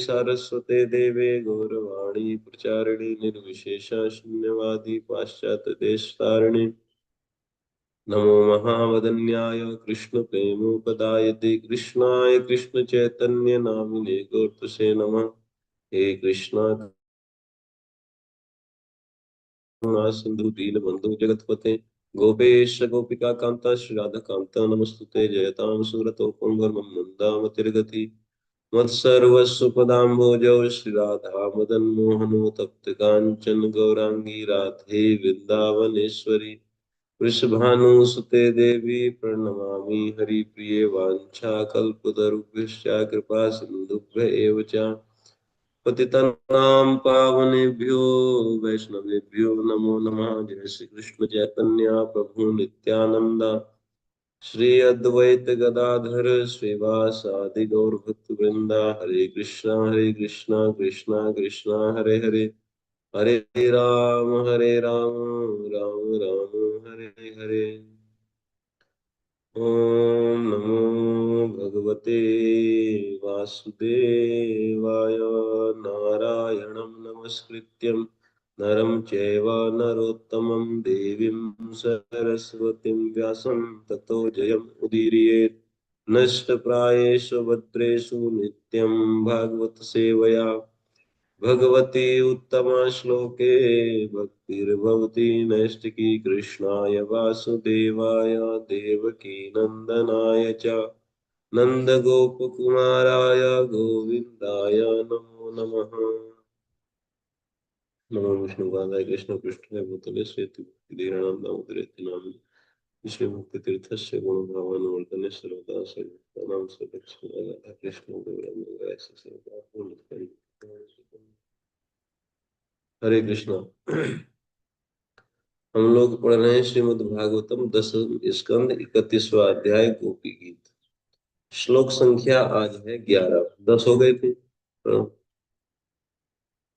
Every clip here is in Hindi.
सारस्वते देवे गौरवाणी प्रचारिणे निर्विशेष शून्यवादी पाश्चात्य देशतारिणे नमो महावदन्याय कृष्ण प्रेमोपदायते कृष्णाय कृष्ण चैतन्य नामिने गौरतसे नमः। हे कृष्णा करुणा सिंधु दीन बंधु जगतपते गोपेश गोपिका कांता श्री राधा कांता नमस्तुते जयतां सुरतोपम मंदामतिर्गति मत्सर्वस्व पदाम्भोजौ श्री राधा मदन मोहनो तप्त कांचन गौरांगी राधे वृंदावनेश्वरी वृषभानुसुते देवी प्रणमामि हरिप्रिये वाञ्छाकल्पतरुभ्यश्च कृपा सिन्धुभ्य एव च पतितानां पावनेभ्यो वैष्णवेभ्यो नमो नमः। जय श्री कृष्ण चैतन्य प्रभु नित्यानंद श्री अद्वैत गदाधर श्रीवासादि गौर भक्त वृंदा हरे कृष्णा कृष्णा कृष्णा हरे हरे हरे हरे राम राम राम हरे हरे। ओम नमो भगवते वासुदेवाय नारायणं नमस्कृत्यं नरं चैव नरोत्तमं देवीं सरस्वतीं व्यासं ततो जयमुदीरयेत् नष्टप्रायेषु भद्रेषु नित्यं भागवत सेवया भगवती उत्तमा श्लोके भक्तिर्भवती नैष्टिकी कृष्णाय वासुदेवाय देवकी नंदनाय च नन्दगोपकुमाराय गोविन्दाय नमो नमः। नमो विष्णुपादाय कृष्ण पृष्ठाय भूतले श्रीधीरानंदामुद्रेति नाम श्री मुक्ति तीर्थस्य गुणभावानुवर्तने सर्वदा सर्वदानां सदक्षिणाय राधा कृष्ण गौरंगाय सर्वदा पूर्ण। हरे कृष्णा। हम लोग पढ़ रहे हैं श्रीमद् भागवतम 10 स्कंद 31वां अध्याय गोपी गीत। श्लोक संख्या आज है 11। 10 हो गए थे।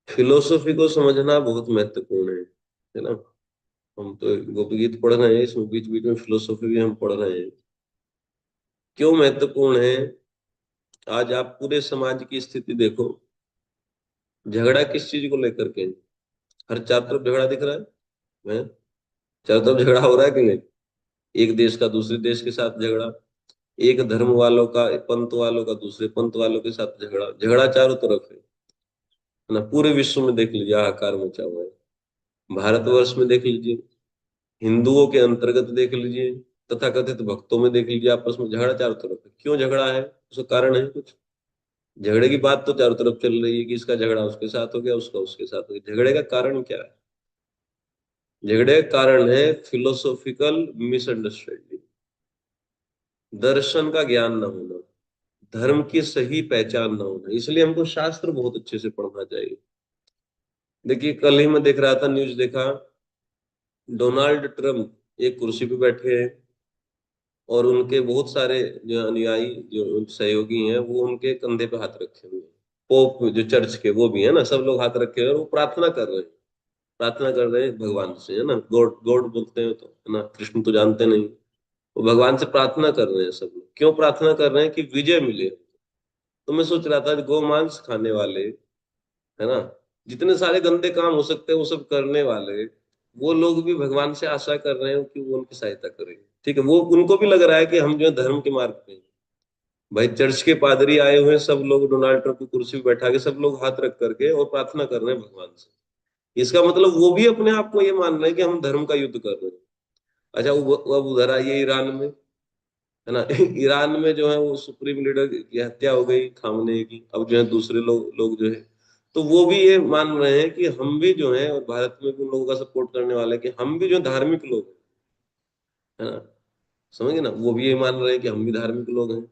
फिलोसफी को समझना बहुत महत्वपूर्ण है ना। हम तो गोपी गीत पढ़ रहे हैं, इसमें बीच बीच में फिलोसफी भी हम पढ़ रहे हैं। क्यों महत्वपूर्ण है? आज आप पूरे समाज की स्थिति देखो, झगड़ा किस चीज को लेकर के? हर चार तरफ झगड़ा दिख रहा है? चारों तरफ झगड़ा हो रहा है कि नहीं? एक देश का दूसरे देश के साथ झगड़ा, एक धर्म वालों का पंथ वालों का दूसरे पंथ वालों के साथ झगड़ा, झगड़ा चारों तरफ है ना। पूरे विश्व में देख लीजिए हाहाकार मचा हुआ है। भारतवर्ष में देख लीजिए, हिंदुओं के अंतर्गत देख लीजिए, तथाकथित भक्तों में देख लीजिए, आपस में झगड़ा चारों तरफ है। क्यों झगड़ा है? उसका कारण है कुछ? झगड़े की बात तो चारों तरफ चल रही है कि इसका झगड़ा उसके साथ हो गया, उसका उसके साथ हो गया। झगड़े का कारण क्या है? झगड़े का कारण है फिलोसॉफिकल मिसअंडरस्टैंडिंग, दर्शन का ज्ञान न होना, धर्म की सही पहचान न होना। इसलिए हमको शास्त्र बहुत अच्छे से पढ़ना चाहिए। देखिए, कल ही मैं देख रहा था, न्यूज देखा, डोनाल्ड ट्रम्प एक कुर्सी पे बैठे हैं और उनके बहुत सारे जो अनुयायी, जो सहयोगी हैं, वो उनके कंधे पे हाथ रखे हुए हैं। पोप जो चर्च के, वो भी है ना, सब लोग हाथ रखे हुए हैं और वो प्रार्थना कर रहे हैं। प्रार्थना कर रहे हैं भगवान से, है ना। गॉड गॉड बोलते हैं तो, है ना, कृष्ण तो जानते नहीं। वो भगवान से प्रार्थना कर रहे हैं सब लोग। क्यों प्रार्थना कर रहे हैं? कि विजय मिले। तो मैं सोच रहा था, गोमांस खाने वाले, है ना, जितने सारे गंदे काम हो सकते हैं वो सब करने वाले, वो लोग भी भगवान से आशा कर रहे हैं कि वो उनकी सहायता करेंगे। ठीक है, वो उनको भी लग रहा है कि हम जो है धर्म के मार्ग पे हैं। भाई, चर्च के पादरी आए हुए हैं, सब लोग डोनाल्ड ट्रंप की कुर्सी पे बैठा के सब लोग हाथ रख करके और प्रार्थना कर रहे हैं भगवान से। इसका मतलब वो भी अपने आप को ये मान रहे हैं कि हम धर्म का युद्ध कर रहे हैं। अच्छा, अब उधर आइए ईरान में, है ना। ईरान में जो है वो सुप्रीम लीडर की हत्या हो गई, खामने की। अब जो है दूसरे लोग लोग जो है, तो वो भी ये मान रहे हैं कि हम भी जो है, और भारत में भी उन लोगों का सपोर्ट करने वाले हैं कि हम भी जो धार्मिक लोग हैं, है ना। समझे ना, वो भी ये मान रहे हैं कि हम भी धार्मिक लोग हैं।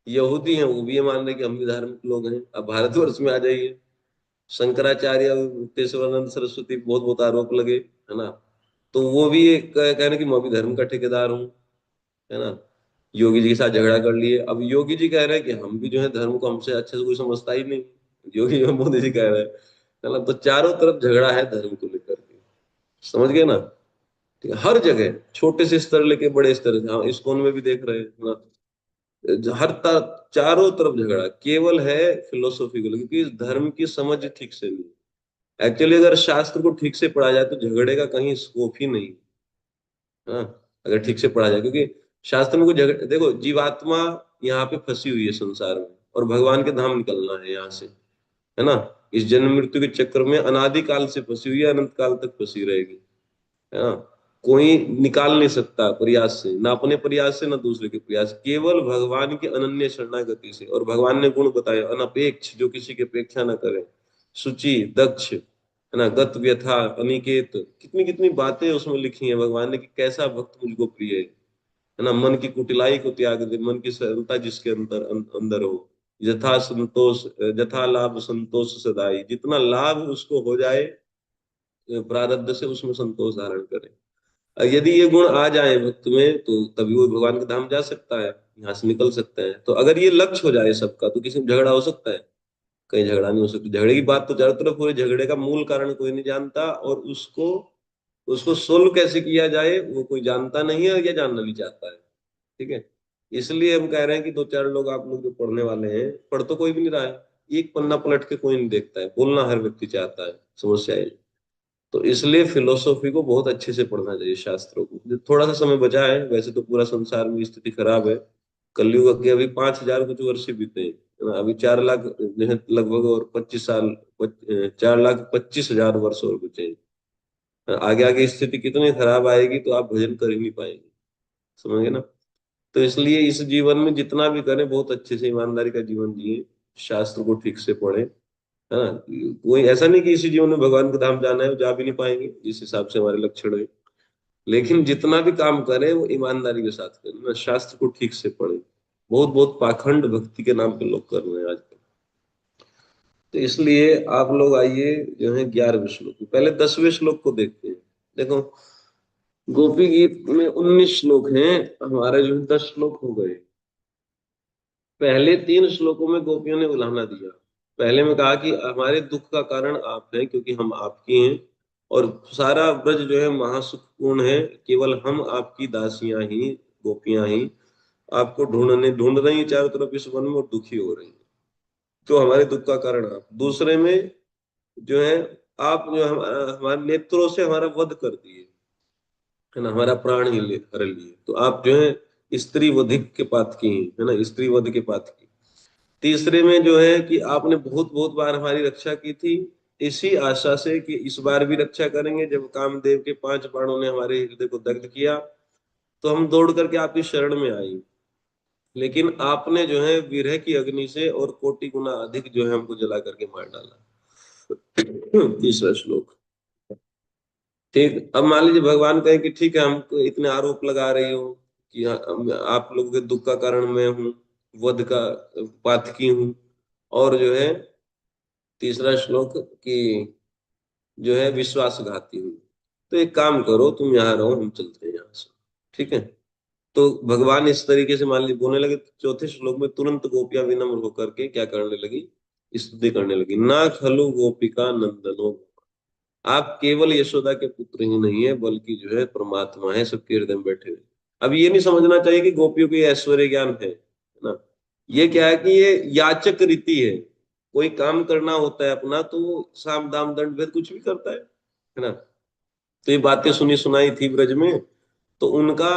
यहूदी हैं, वो भी ये मान रहे हैं कि हम भी धार्मिक लोग हैं। अब भारतवर्ष में आ जाइए, शंकराचार्य, केशवानंद सरस्वती, बहुत बहुत आरोप लगे, है ना। तो वो भी ये कह रहे हैं कि मैं भी धर्म का ठेकेदार हूँ, है ना। योगी जी के साथ झगड़ा कर लिए। अब योगी जी कह रहे हैं कि हम भी जो है धर्म को हमसे अच्छे से कोई समझता ही नहीं। योगी और मोदी जी कह रहे हैं, है ना। तो चारों तरफ झगड़ा है धर्म को लेकर के। समझ गए ना। ठीक है, हर जगह छोटे से स्तर लेके बड़े स्तर, हाँ, इस्कॉन में भी देख रहे हैं ना। चारों तरफ झगड़ा केवल है फिलोसॉफिकल, क्योंकि इस धर्म की समझ ठीक से नहीं। एक्चुअली अगर शास्त्र को ठीक से पढ़ा जाए तो झगड़े का कहीं स्कोप ही नहीं। हाँ, अगर ठीक से पढ़ा जाए, क्योंकि शास्त्र में कोई झगड़े, देखो जीवात्मा यहाँ पे फंसी हुई है संसार में, और भगवान के धाम निकलना है यहाँ से, है ना। इस जन्म मृत्यु के चक्र में अनादि काल से फंसी हुई है, अनंत काल तक फंसी रहेगी, है ना। कोई निकाल नहीं सकता प्रयास से, ना अपने प्रयास से ना दूसरे के प्रयास, केवल भगवान की अनन्य शरणागति से। और भगवान ने गुण बताए अनपेक्ष, जो किसी की अपेक्षा ना करे, शुचि, दक्ष, है ना, गत व्यथा, अनिकेत, कितनी कितनी बातें उसमें लिखी हैं भगवान ने कि कैसा भक्त मुझको प्रिय है ना। मन की कुटिलाई को त्याग दे, मन की सरलता जिसके अंदर अंदर हो, यथा संतोष, यथा लाभ संतोष सदाई, जितना लाभ उसको हो जाए प्रारब्ध से, उसमें संतोष धारण करे। यदि ये गुण आ जाए भक्त में तो तभी वो भगवान के धाम जा सकता है, यहाँ से निकल सकते हैं। तो अगर ये लक्ष्य हो जाए सबका तो किसी में झगड़ा हो सकता है? कहीं झगड़ा नहीं हो सकता। झगड़े की बात तो चारों तरफ हो रही, झगड़े का मूल कारण कोई नहीं जानता, और उसको उसको सोल्व कैसे किया जाए वो कोई जानता नहीं है या जानना नहीं चाहता है। ठीक है, इसलिए हम कह रहे हैं कि दो चार लोग, आप लोग जो पढ़ने वाले हैं, पढ़ तो कोई भी नहीं रहा है, एक पन्ना पलट के कोई नहीं देखता है, बोलना हर व्यक्ति चाहता है, समस्या है। तो इसलिए फिलोसॉफी को बहुत अच्छे से पढ़ना चाहिए, शास्त्रों को। जो थोड़ा सा समय बचा है, वैसे तो पूरा संसार में स्थिति खराब है, कलयुग के अभी 5,000 कुछ वर्ष ही बीते हैं, है ना? अभी 4 लाख जो है लगभग, और 25 साल, 4,25,000 वर्ष और बचे हैं। आगे आगे स्थिति कितनी खराब आएगी तो आप भजन कर ही नहीं पाएंगे, समझ गए ना। तो इसलिए इस जीवन में जितना भी करें, बहुत अच्छे से ईमानदारी का जीवन जिए, शास्त्र को ठीक से पढ़े, है ना। कोई ऐसा नहीं कि इसी जीवन में भगवान के धाम जाना है, वो जा भी नहीं पाएंगे जिस हिसाब से हमारे लक्षण है। लेकिन जितना भी काम करें वो ईमानदारी के साथ करें ना, शास्त्र को ठीक से पढ़े। बहुत बहुत पाखंड भक्ति के नाम पे लोग कर रहे हैं आजकल। तो इसलिए आप लोग आइए, जो है 11वें श्लोक, पहले 10वें श्लोक को देखते हैं। देखो, गोपी गीत में 19 श्लोक हैं, हमारे जो है 10 श्लोक हो गए। पहले 3 श्लोकों में गोपियों ने उल्हाना दिया। पहले में कहा कि हमारे दुख का कारण आप हैं, क्योंकि हम आपकी हैं, और सारा ब्रज जो है महासुखपूर्ण है, केवल हम आपकी दासियां ही, गोपियां ही आपको ढूंढ रही हैं चारों तरफ इस वन में, और दुखी हो रही हैं। तो हमारे दुख का कारण आप। दूसरे में जो है, आप जो हमारे नेत्रों से हमारा वध कर दिए, है ना, हमारा प्राण ही हर लिए। तो आप जो है स्त्री वधिक के पात की हैं, है ना, स्त्री वध के पात की। तीसरे में जो है कि आपने बहुत बहुत बार हमारी रक्षा की थी, इसी आशा से कि इस बार भी रक्षा करेंगे। जब कामदेव के 5 बाणों ने हमारे हृदय को दग्ध किया तो हम दौड़ करके आपकी शरण में आई, लेकिन आपने जो है विरह की अग्नि से और कोटि गुना अधिक जो है हमको जला करके मार डाला। तीसरा श्लोक। ठीक, अब मान लीजिए भगवान कहें कि ठीक है, हमको इतने आरोप लगा रही हो कि आप लोगों के दुख का कारण मैं हूँ, वध का पातकी हूँ, और जो है तीसरा श्लोक कि जो है विश्वासघाती हूँ। तो एक काम करो, तुम यहाँ रहो, हम चलते हैं यहाँ से। ठीक है, तो भगवान इस तरीके से मान लीजिए बोलने लगे। चौथे श्लोक में तुरंत गोपियां विनम्र होकर के क्या करने लगी, स्तुति करने लगी। ना खलु गोपिका नंदनो, आप केवल यशोदा के पुत्र ही नहीं है, बल्कि जो है परमात्मा है, सबके हृदय में बैठे हुए। अब ये नहीं समझना चाहिए कि गोपियों को ये ऐश्वर्य ज्ञान है ना। ये क्या है कि ये याचक रीति है। कोई काम करना होता है अपना तो वो साम दाम दंड भेद कुछ भी करता है ना। तो ये बातें सुनी सुनाई थी ब्रज में, तो उनका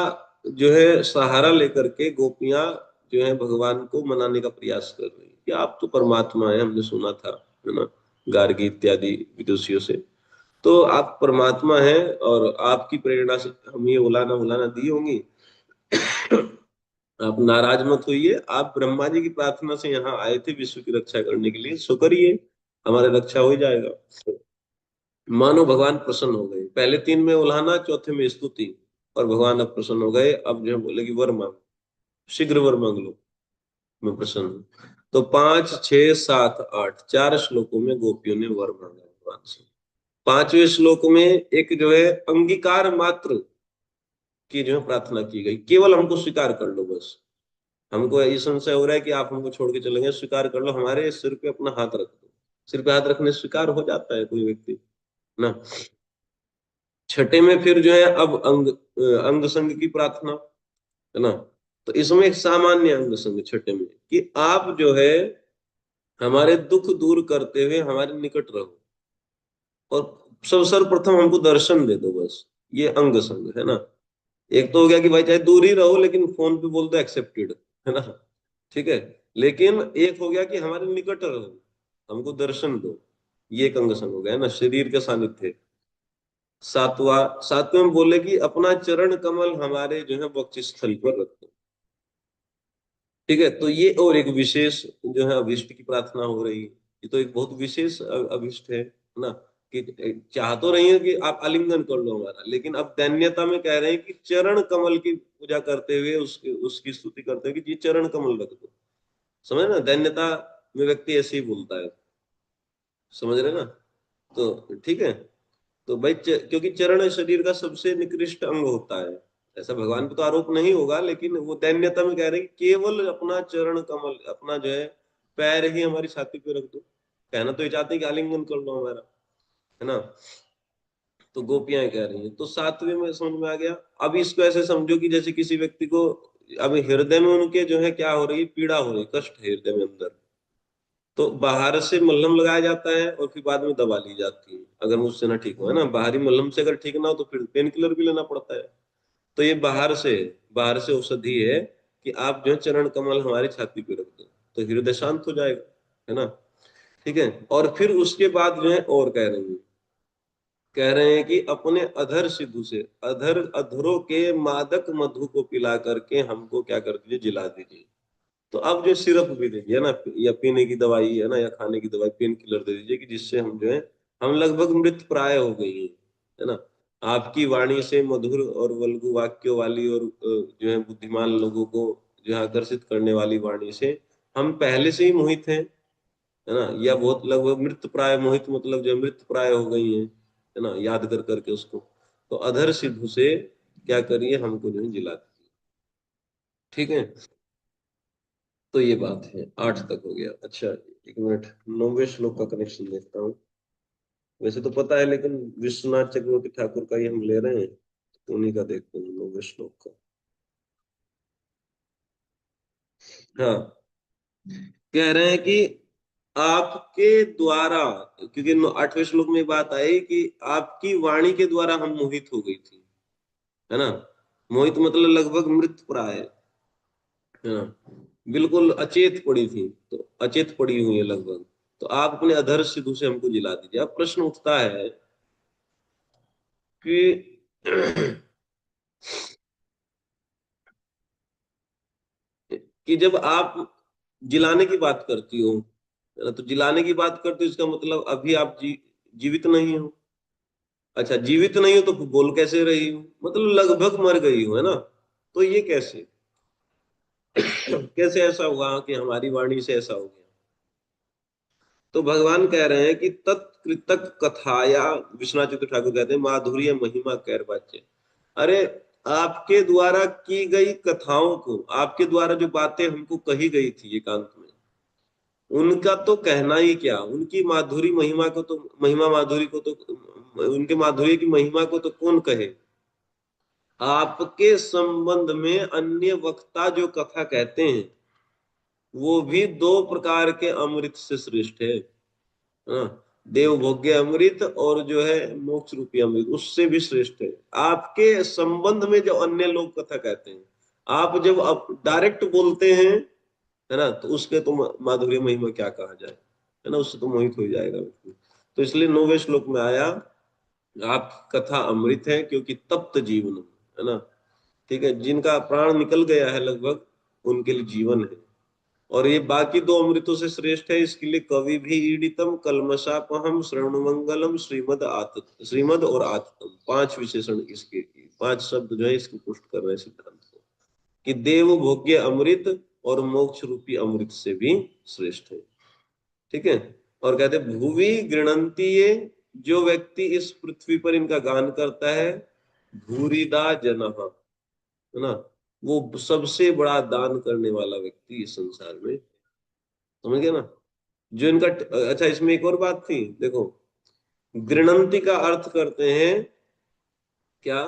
जो है सहारा लेकर के गोपियां जो है भगवान को मनाने का प्रयास कर रही हैं कि आप तो परमात्मा है, हमने सुना था, है ना, गार्गी इत्यादि विदुषियों से। तो आप परमात्मा हैं, और आपकी प्रेरणा से हम ये उलाना उलाना दी होंगी। आप नाराज मत होइए, आप ब्रह्मा जी की प्रार्थना से यहाँ आए थे विश्व की रक्षा करने के लिए, सो करिए, हमारी रक्षा हो जाएगा। मानो भगवान प्रसन्न हो गए। पहले 3 में उल्हाना, चौथे में स्तुति, और भगवान अब प्रसन्न हो गए। अब जो है बोले कि वर मांग, शीघ्र वर मांग लो, मैं प्रसन्न हूँ। तो 5, 6, 7, 8 4 श्लोकों में गोपियों ने वर मांगा भगवान से। 5वें श्लोक में एक जो है अंगीकार मात्र की जो है प्रार्थना की गई, केवल हमको स्वीकार कर लो बस। हमको ये संशय हो रहा है कि आप हमको छोड़ के चले गए, स्वीकार कर लो, हमारे सिर पे अपना हाथ रख दो। सिर पे हाथ रखने से स्वीकार हो जाता है कोई व्यक्ति ना। छठे में फिर जो है अब अंग संग की प्रार्थना, है ना। तो इसमें एक सामान्य अंग संग छठे में कि आप जो है हमारे दुख दूर करते हुए हमारे निकट रहो, और सब सर्वप्रथम हमको दर्शन दे दो, बस ये अंग संग है ना। एक तो हो गया कि भाई चाहे दूर ही रहो लेकिन फोन पे बोल दो एक्सेप्टेड, है ना, ठीक है। लेकिन एक हो गया कि हमारे निकट रहो, हमको दर्शन दो, ये एक अंग संग हो गया है ना, शरीर के सानिध्य। सातवें में बोले कि अपना चरण कमल हमारे जो है वक्ष स्थल पर रखो, ठीक है। तो ये और एक विशेष जो है अभिष्ट की प्रार्थना हो रही है। ये तो एक बहुत विशेष अभिष्ट है ना, कि चाह तो रही है कि आप आलिंगन कर लो हमारा, लेकिन अब दैन्यता में कह रहे हैं कि चरण कमल की पूजा करते हुए उसकी उसकी स्तुति करते हुए कि जी चरण कमल रख दो। समझ ना, दैन्यता में व्यक्ति ऐसे ही बोलता है, समझ रहे ना। तो ठीक है। तो भाई क्योंकि चरण शरीर का सबसे निकृष्ट अंग होता है, ऐसा भगवान पे तो आरोप नहीं होगा, लेकिन वो दैन्यता में कह रहे हैं कि केवल अपना चरण कमल, अपना जो है पैर ही हमारी छाती पे रख दो। कहना तो ये चाहते हैं कि आलिंगन कर लो हमारा, है ना। तो गोपियां कह रही हैं, तो सातवें में समझ में आ गया। अब इसको ऐसे समझो कि जैसे किसी व्यक्ति को अब हृदय में उनके जो है क्या हो रही है, पीड़ा हो रही, कष्ट है हृदय में अंदर, तो बाहर से मलहम लगाया जाता है और फिर बाद में दवा ली जाती है, अगर मुझसे ना ठीक हो, है ना। बाहरी मलहम से अगर ठीक ना हो तो फिर पेन किलर भी लेना पड़ता है। तो ये बाहर से औषधि है कि आप जो है चरण कमल हमारी छाती पे रख दो, तो हृदय शांत हो जाएगा, है ना, ठीक है। और फिर उसके बाद जो है और कह रहे हैं कि अपने अधर सिद्धू से, अधरों के मादक मधु को पिला करके हमको क्या कर दीजिए, जिला दीजिए। तो अब जो सिरप भी दीजिए ना, या पीने की दवाई है ना, या खाने की दवाई, पेन किलर दे दीजिए कि जिससे हम जो है, हम लगभग मृत प्राय हो गई हैं, है ना। आपकी वाणी से मधुर और वल्गु वाक्यों वाली और जो है बुद्धिमान लोगों को जो है आकर्षित करने वाली वाणी से हम पहले से ही मोहित हैं, है ना। या बहुत लगभग मृत प्राय, मोहित मतलब जो मृत प्राय हो गई है ना, याद कर करके उसको। तो अधर सिद्धू से क्या करिए, हमको जो है जिला दीजिए, ठीक है। तो ये बात है, आठ तक हो गया। अच्छा, एक मिनट, नौवे श्लोक का कनेक्शन देखता हूँ। वैसे तो पता है, लेकिन विश्वनाथ चक्रवर्ती ठाकुर का ही हम ले रहे हैं, तो उन्हीं का देखते हैं नौवे श्लोक का। हाँ, कह रहे हैं कि आपके द्वारा, क्योंकि आठवें श्लोक में बात आई कि आपकी वाणी के द्वारा हम मोहित हो गई थी, है ना। मोहित मतलब लगभग मृत प्राय, है ना, बिल्कुल अचेत पड़ी थी, तो अचेत पड़ी हुई है लगभग। तो आप अपने अधर सिद्धू से हमको जिला दीजिए। अब प्रश्न उठता है कि कि जब आप जिलाने की बात करती हो, है ना, तो जिलाने की बात करते हो इसका मतलब अभी आप जीवित नहीं हो। अच्छा, जीवित नहीं हो तो बोल कैसे रही हो, मतलब लगभग मर गई हो, है ना। तो ये कैसे कैसे ऐसा हुआ कि हमारी वाणी से ऐसा हो गया। तो भगवान कह रहे हैं कि तत्कृतक कथाया, विश्वनाथ चतुर ठाकुर कहते हैं, माधुर्य महिमा कैरवाच्य। अरे, आपके द्वारा की गई कथाओं को, आपके द्वारा जो बातें हमको कही गई थी एकांत में, उनका तो कहना ही क्या, उनकी माधुरी महिमा को तो, महिमा माधुरी को तो, उनके माधुर्य की महिमा को तो कौन कहे। आपके संबंध में अन्य वक्ता जो कथा कहते हैं वो भी दो प्रकार के अमृत से श्रेष्ठ है, हाँ, देव भोग्य अमृत और जो है मोक्ष रूपी अमृत, उससे भी श्रेष्ठ है। आपके संबंध में जो अन्य लोग कथा कहते हैं, आप जब आप डायरेक्ट बोलते हैं, है ना, तो उसके तो माधुर्य महिमा क्या कहा जाए, है ना, उससे तो मोहित हो जाएगा व्यक्ति। तो इसलिए नौवे श्लोक में आया, आपकी कथा अमृत है क्योंकि तप्त जीवन, है ना, ठीक है, जिनका प्राण निकल गया है लगभग, उनके लिए जीवन है। और ये बाकी दो अमृतों से श्रेष्ठ है, इसके लिए कवि भी ईडितम कलमशापहम श्रवण मंगलम श्रीमद आत, श्रीमद और आततम, पांच विशेषण इसके, पांच शब्द जो है इसको पुष्ट कर रहे हैं सिद्धांत को, कि देव भोग्य अमृत और मोक्ष रूपी अमृत से भी श्रेष्ठ है, ठीक है। और कहते भूवि गृणंती ये, जो व्यक्ति इस पृथ्वी पर इनका गान करता है, भूरिदा जनः, है ना, वो सबसे बड़ा दान करने वाला व्यक्ति इस संसार में, समझ गया ना। जो इनका अच्छा, इसमें एक और बात थी, देखो, गृणंती का अर्थ करते हैं क्या,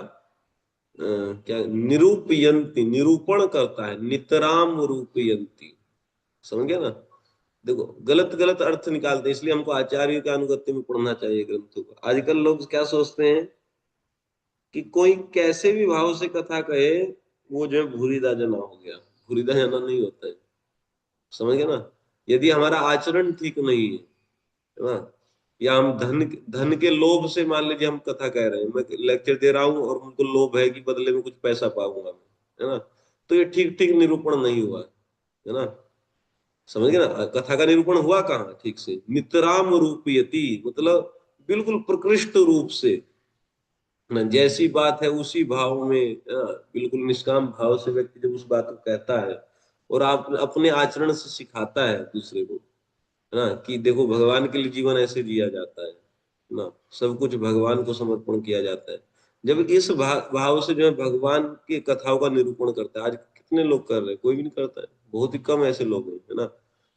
क्या निरूपयंती, निरूपण करता है, नितराम रूपयंती। समझ गया ना? देखो गलत गलत अर्थ निकालते हैं, इसलिए हमको आचार्य का अनुगत्य में पढ़ना चाहिए ग्रंथों को। आजकल लोग क्या सोचते हैं कि कोई कैसे भी भाव से कथा कहे, वो जो है भूरिदा जना हो गया। भूरिदा जना नहीं होता है। समझ गए ना? यदि हमारा आचरण ठीक नहीं है ना, या हम धन धन के लोभ से, मान लीजिए हम कथा कह रहे हैं, मैं लेक्चर दे रहा हूँ और मुझको लोभ है कि बदले में कुछ पैसा पाऊंगा मैं, है ना, तो ये ठीक ठीक निरूपण नहीं हुआ है ना। समझ गए ना? कथा का निरूपण हुआ कहाँ ठीक से? नितराम रूपयति, मतलब बिल्कुल प्रकृष्ट रूप से ना, जैसी बात है उसी भाव में, बिल्कुल निष्काम भाव से व्यक्ति जब उस बात को कहता है और आप अपने आचरण से सिखाता है दूसरे को, है ना, कि देखो भगवान के लिए जीवन ऐसे जिया जाता है ना, सब कुछ भगवान को समर्पण किया जाता है। जब इस भाव से जो है भगवान की कथाओं का निरूपण करता है, आज कितने लोग कर रहे हैं? कोई भी नहीं करता है, बहुत ही कम ऐसे लोग हैं, है ना।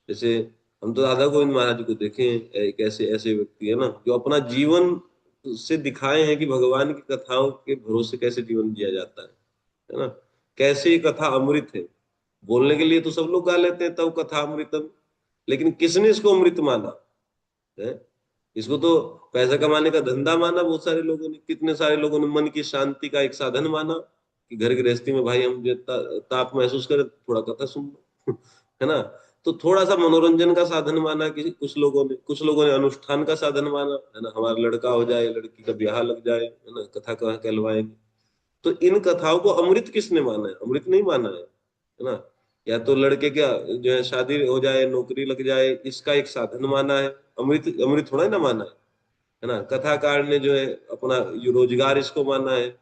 जैसे हम तो राधा गोविंद महाराज को देखे हैं, एक ऐसे ऐसे व्यक्ति है ना जो अपना जीवन से दिखाए हैं कि भगवान की कथाओं के भरोसे कैसे जीवन जिया जाता है ना। कैसे ये कथा अमृत है, बोलने के लिए तो सब लोग गा लेते हैं तब कथा अमृतम, लेकिन किसने इसको अमृत माना है? इसको तो पैसा कमाने का धंधा माना बहुत सारे लोगों ने। कितने सारे लोगों ने मन की शांति का एक साधन माना कि घर गृहस्थी में भाई हम जो ताप महसूस करें, थोड़ा कथा सुन लो है ना। तो थोड़ा सा मनोरंजन का साधन माना कि कुछ लोगों ने अनुष्ठान का साधन माना, है ना, हमारा लड़का हो जाए, लड़की का ब्याह लग जाए, है ना, कथा कहाँ कहलवाएंगे। तो इन कथाओं को अमृत किसने माना है? अमृत नहीं माना है ना। या तो लड़के क्या जो है शादी हो जाए, नौकरी लग जाए, इसका एक साधन माना है। अमृत अमृत थोड़ा ही ना माना है ना। कथाकार ने जो है अपना रोजगार इसको माना है।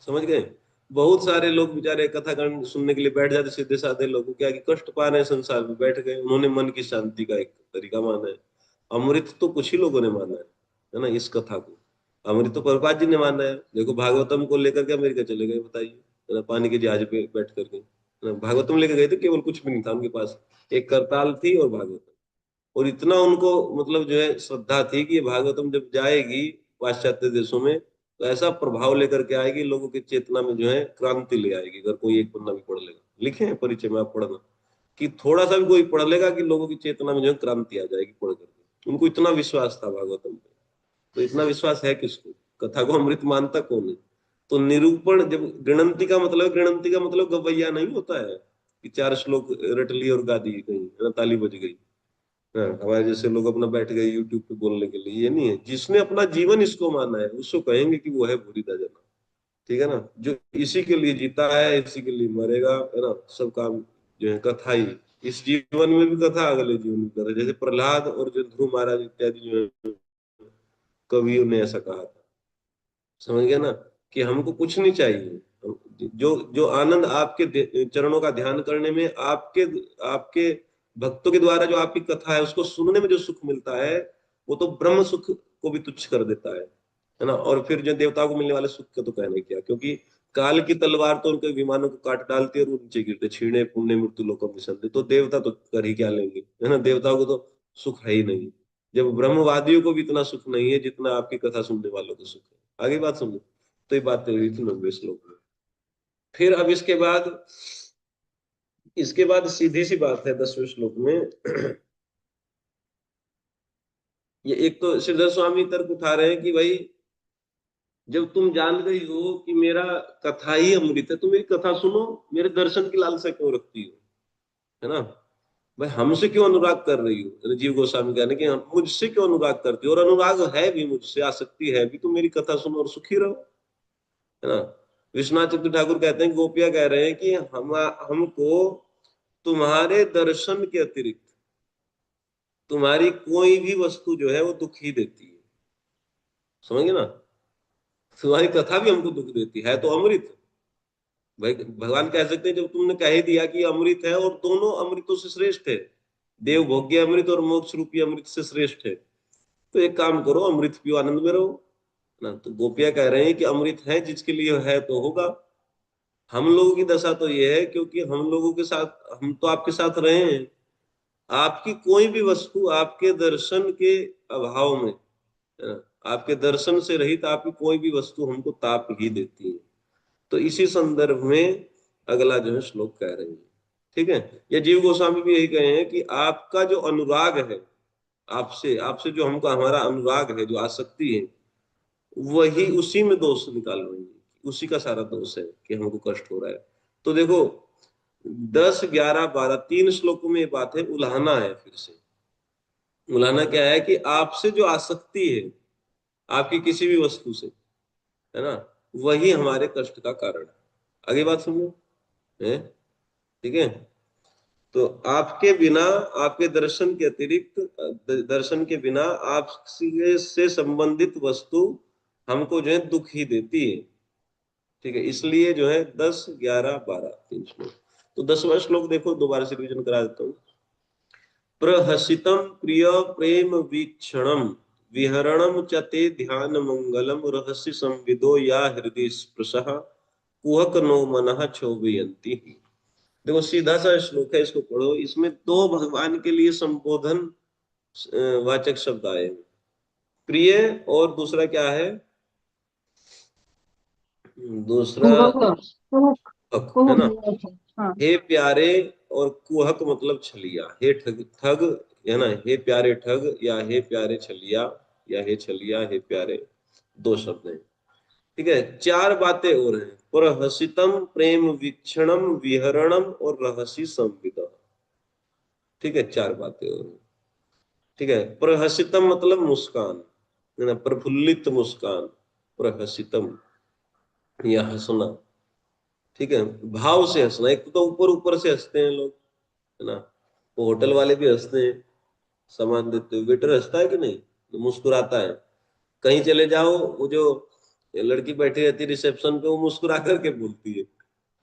समझ गए? बहुत सारे लोग बेचारे कथाकार सुनने के लिए बैठ जाते, सीधे साधे लोग क्या कि कष्ट पा रहे हैं संसार में, बैठ गए, उन्होंने मन की शांति का एक तरीका माना है। अमृत तो कुछ ही लोगों ने माना है ना, इस कथा को। अमृत तो प्रभुपाद जी ने माना है। देखो भागवतम को लेकर के अमेरिका चले गए, बताइए, है ना, पानी के जहाज पे बैठ करके, है ना, भागवतम लेकर गए थे, केवल कुछ भी नहीं था उनके पास, एक करताल थी और भागवतम। और इतना उनको मतलब जो है श्रद्धा थी कि ये भागवतम जब जाएगी पाश्चात्य देशों में तो ऐसा प्रभाव लेकर के आएगी, लोगों की चेतना में जो है क्रांति ले आएगी। अगर कोई एक पन्ना भी पढ़ लेगा, लिखे हैं परिचय में आप पढ़ना, कि थोड़ा सा भी कोई पढ़ लेगा कि लोगों की चेतना में जो है क्रांति आ जाएगी पढ़ करके। उनको इतना विश्वास था भागवतम पे। तो इतना विश्वास है किसको? कथा को अमृत मानता कौन है? तो निरूपण, जब गृणंती का मतलब गवैया नहीं होता है कि चार श्लोक रट लिए और गा दिए कहीं, है ना, ताली बज गई। हाँ, हमारे जैसे लोग अपना बैठ गए यूट्यूब पे बोलने के लिए, ये नहीं है। जिसने अपना जीवन इसको माना है उसको कहेंगे कि वो है भूरिदा जना। ठीक है ना? जो इसी के लिए जीता है, इसी के लिए मरेगा, है ना, सब काम जो है कथा ही। इस जीवन में भी कथा, अगले जीवन में कथा। जैसे प्रहलाद और जो ध्रुव महाराज इत्यादि जो है कवियों ने ऐसा कहा था। समझ गया ना? कि हमको कुछ नहीं चाहिए। जो जो आनंद आपके चरणों का ध्यान करने में, आपके आपके भक्तों के द्वारा जो आपकी कथा है उसको सुनने में जो सुख मिलता है, वो तो ब्रह्म सुख को भी तुच्छ कर देता है ना। और फिर जो देवताओं को मिलने वाले सुख का तो कहना ही क्या, क्योंकि काल की तलवार तो उनके विमानों को काट डालती है और वो नीचे गिरते, क्षीणे पुण्य मृत्यु लोकम विशन्ति। तो देवता तो कर ही क्या लेंगे, है ना। देवताओं को तो सुख है ही नहीं। जब ब्रह्मवादियों को भी इतना सुख नहीं है जितना आपकी कथा सुनने वालों को सुख है। आगे बात समझो। तो ये बात हुई थी 90 श्लोक में। फिर अब इसके बाद सीधी सी बात है 10वें श्लोक में। ये एक तो श्रीधर स्वामी तर्क उठा रहे हैं कि भाई जब तुम जान गई हो कि मेरा कथा ही अमृत है, तो मेरी कथा सुनो, मेरे दर्शन की लालसा क्यों रखती हो, है ना। भाई हमसे क्यों अनुराग कर रही हो? जीव गोस्वामी कहने कि मुझसे क्यों अनुराग करती हो, और अनुराग है भी मुझसे, आसक्ति है भी, तो मेरी कथा सुनो और सुखी रहो, है ना। विश्वनाथ चंद्र ठाकुर कहते हैं, गोपियां कह रहे हैं कि हमको तुम्हारे दर्शन के अतिरिक्त तुम्हारी कोई भी वस्तु जो है वो दुख ही देती है। समझे ना? तुम्हारी कथा भी हमको दुख देती है तो अमृत। भाई भगवान कह सकते हैं जब तुमने कह ही दिया कि अमृत है, और दोनों अमृतों से श्रेष्ठ है, देव भोग्य अमृत और मोक्ष रूपी अमृत से श्रेष्ठ है, तो एक काम करो, अमृत पियो, आनंद में रहो, ना। तो गोपियां कह रहे हैं कि अमृत है जिसके लिए है तो होगा। हम लोगों की दशा तो ये है, क्योंकि हम लोगों के साथ, हम तो आपके साथ रहे हैं, आपकी कोई भी वस्तु आपके दर्शन के अभाव में, है ना, आपके दर्शन से रहित आपकी कोई भी वस्तु हमको ताप ही देती है। तो इसी संदर्भ में अगला जो है श्लोक कह रहे हैं। ठीक है, ये जीव गोस्वामी भी यही कहे हैं कि आपका जो अनुराग है, आपसे आपसे जो हमको हमारा अनुराग है, जो आसक्ति है, वही उसी में दोष निकाल रही है, उसी का सारा दोष है कि हमको कष्ट हो रहा है। तो देखो 10, 11, 12 तीन श्लोकों में ये बात है, उल्हाना है। फिर से उल्हाना क्या है कि आपसे जो आसक्ति है, आपकी किसी भी वस्तु से, है ना, वही हमारे कष्ट का कारण है। आगे बात समझो है। ठीक है, तो आपके बिना, आपके दर्शन के अतिरिक्त, दर्शन के बिना आपसे से संबंधित वस्तु हमको जो है दुख ही देती है। ठीक है, इसलिए जो है 10, 11, 12 तीन श्लोक। तो 10वां श्लोक देखो, दोबारा से रिविजन करा देता हूँ। प्रहसितम प्रिय प्रेम वीक्षणम विहरणम च ते ध्यान मंगलम रहस्य संविदो या हृदय स्पृशः कुहक नो मनः क्षोभयन्ति। देखो सीधा सा श्लोक है, इसको पढ़ो। इसमें दो भगवान के लिए संबोधन वाचक शब्द आए हैं, प्रिय और दूसरा क्या है, दूसरा कुहक, है ना। हाँ। हे प्यारे और कुहक मतलब छलिया, हे ठग ठग, है ना, हे प्यारे ठग या हे प्यारे छलिया, या हे छलिया हे प्यारे, दो शब्द हैं। ठीक है, चार बातें और हैं, प्रहसितम प्रेम वीक्षणम विहरणम और रहसी संविदा। ठीक है, चार बातें और हैं। ठीक है, प्रहसितम मतलब मुस्कान, है ना, प्रफुल्लित मुस्कान, प्रहसितम या हंसना। ठीक है, भाव से हंसना। एक तो ऊपर ऊपर से हंसते हैं लोग, है ना, वो होटल वाले भी हंसते हैं, सामान देते हुए वेटर हंसता है कि नहीं, तो मुस्कुराता है। कहीं चले जाओ, वो जो लड़की बैठी रहती है रिसेप्शन पे, वो मुस्कुरा करके बोलती है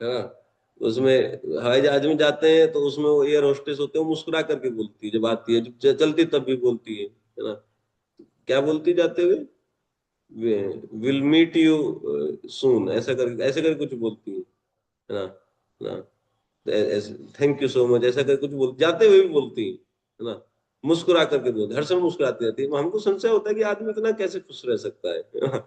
ना। उसमें हवाई जहाज में जाते हैं तो उसमें वो एयर होस्टेस होते हैं, वो मुस्कुरा करके बोलती है जब आती है, जब चलती तब भी बोलती है ना। क्या बोलती जाते हुए, विल मीट यू सून, ऐसा कर कुछ बोलती है ना, ना, थैंक यू सो मच, ऐसा कर कुछ बोल जाते हुए भी बोलती है ना, मुस्कुरा करके बोलती, हर समय मुस्कुराती रहती है। हमको संशय होता है कि आदमी इतना कैसे खुश रह सकता है।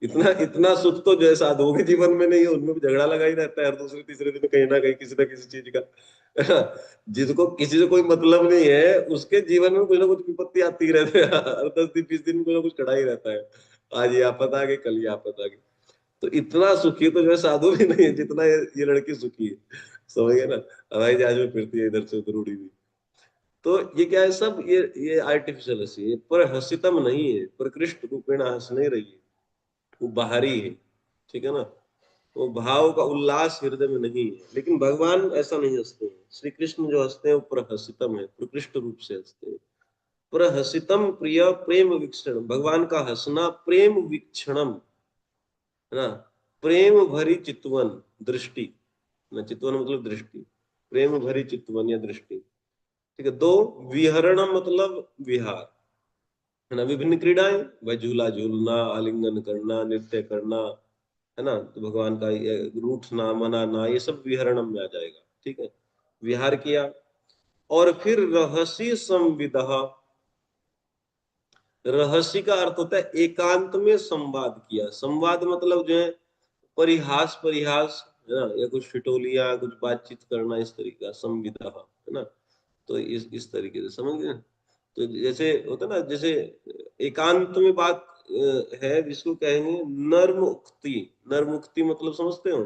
इतना इतना सुख तो जो है साधुओं के जीवन में नहीं है, उनमें भी झगड़ा लगा ही रहता है हर दूसरे तीसरे दिन कहीं ना किसी चीज का, है ना। जिसको किसी से कोई मतलब नहीं है, उसके जीवन में कुछ ना कुछ विपत्ति आती रहती है, हर 10 दिन 20 दिन कुछ ना कुछ खड़ा ही रहता है। आज ये आफत आ गई, कल ये आफत आ गई। तो इतना सुखी तो जो है साधु भी नहीं है जितना ये लड़की सुखी है। समझ गए ना, हवाई जहाज में फिरती है इधर से उधर उड़ी हुई। तो ये क्या है, सब ये आर्टिफिशियल हंसी है, पर हंसितम नहीं है, प्रकृष्ट रूपेण हंस नहीं रही है, वो बाहरी है। ठीक है ना, वो भाव का उल्लास हृदय में नहीं है। लेकिन भगवान ऐसा नहीं हंसते हैं। श्री कृष्ण जो हंसते हैं वो प्रहसितम है, प्रकृष्ट रूप से हंसते हैं। प्रहसितम प्रिय प्रेम वीक्षण, भगवान का हंसना प्रेम वीक्षणम, है ना, प्रेम भरी चितवन दृष्टि, ना, चितवन मतलब दृष्टि, प्रेम भरी चितवन या दृष्टि। ठीक है, दो, विहरण मतलब विहार, है ना, विभिन्न क्रीड़ाएं, भाई झूला झूलना, आलिंगन करना, नृत्य करना, है ना, तो भगवान का ये रूठना मनाना, ये सब विहरणम में आ जाएगा। ठीक है, विहार किया। और फिर रहसी संविदः, रहस्य का अर्थ होता है एकांत में संवाद किया। संवाद मतलब जो है परिहास परिहास, है ना, या कुछ ठिठोलिया, कुछ बातचीत करना, इस तरीके का संविदा, है ना। तो इस तरीके से समझ गए। तो जैसे होता है ना, जैसे एकांत में बात है, जिसको कहेंगे नर्मुक्ति। नर्मुक्ति मतलब समझते हो,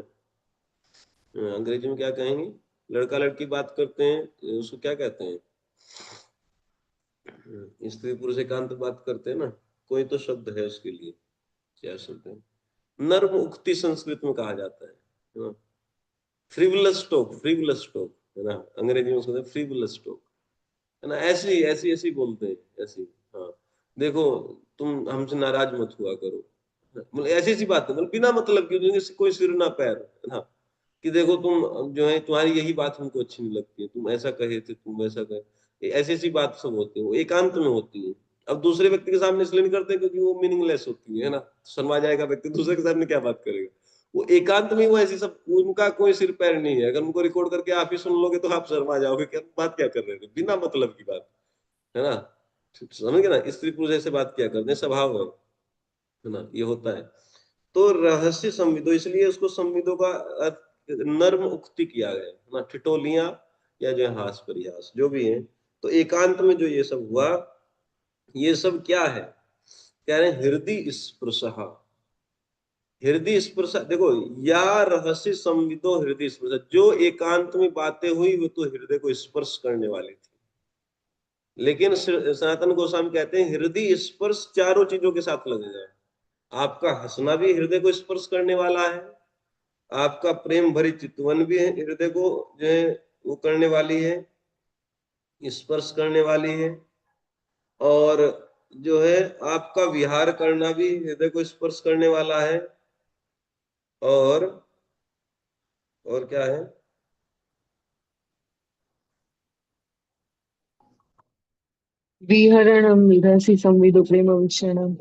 अंग्रेजी में क्या कहेंगे, लड़का लड़की बात करते हैं उसको क्या कहते हैं, स्त्री पुरुष एकांत बात करते हैं ना, कोई तो शब्द है उसके लिए, क्या शब्द है, नर्म उक्ति संस्कृत में कहा जाता है। फ्रिवलस टॉक, फ्रिवलस टॉक, है ना, अंग्रेजी में उसको फ्रिवलस टॉक, है ना, ऐसी ऐसी ऐसी बोलते हैं ऐसी। हाँ, देखो तुम हमसे नाराज मत हुआ करो, मतलब ऐसी ऐसी बात है, मतलब बिना मतलब की, जिनके कोई सिर ना पैर, है ना, कि देखो तुम जो है तुम्हारी यही बात हमको अच्छी नहीं लगती है, तुम ऐसा कहे थे, तुम वैसा कहे, ऐसी ऐसी बात सब होती है, वो एकांत में होती है। अब दूसरे व्यक्ति के सामने इसलिए नहीं करते क्योंकि वो मीनिंगलेस होती है ना, शर्मा जाएगा व्यक्ति, दूसरे के सामने क्या बात करेगा। वो एकांत में वो ऐसी सब, उनका कोई सिर पैर नहीं है। अगर उनको रिकॉर्ड करके आप ही सुन लोगे तो आप शर्मा जाओगे कि बात क्या कर रहे थे, बिना मतलब की बात, है ना। समझ गए ना, स्त्री पुरुष ऐसे बात क्या करते हैं, स्वभाव है ना, ये होता है। तो रहस्य संविदो, इसलिए उसको संविदो का नर्म उक्ति किया गया है ना, ठिठोलियां या जो हास परिहास जो भी है। तो एकांत में जो ये सब हुआ, ये सब क्या है, कह रहे हैं हृदय स्पर्श। हृदय स्पर्श, देखो, या रहस्य संविदो हृदय स्पर्श, जो एकांत में बातें हुई वो तो हृदय को स्पर्श करने वाली थी। लेकिन सनातन गोस्वामी कहते हैं हृदय स्पर्श चारों चीजों के साथ लगेगा। आपका हंसना भी हृदय को स्पर्श करने वाला है, आपका प्रेम भरी चितवन भी है हृदय को जो है वो करने वाली है, स्पर्श करने वाली है। और जो है आपका विहार करना भी हृदय को स्पर्श करने वाला है। और क्या है, विहरणम विरहसि संविदो प्रेम विक्षणम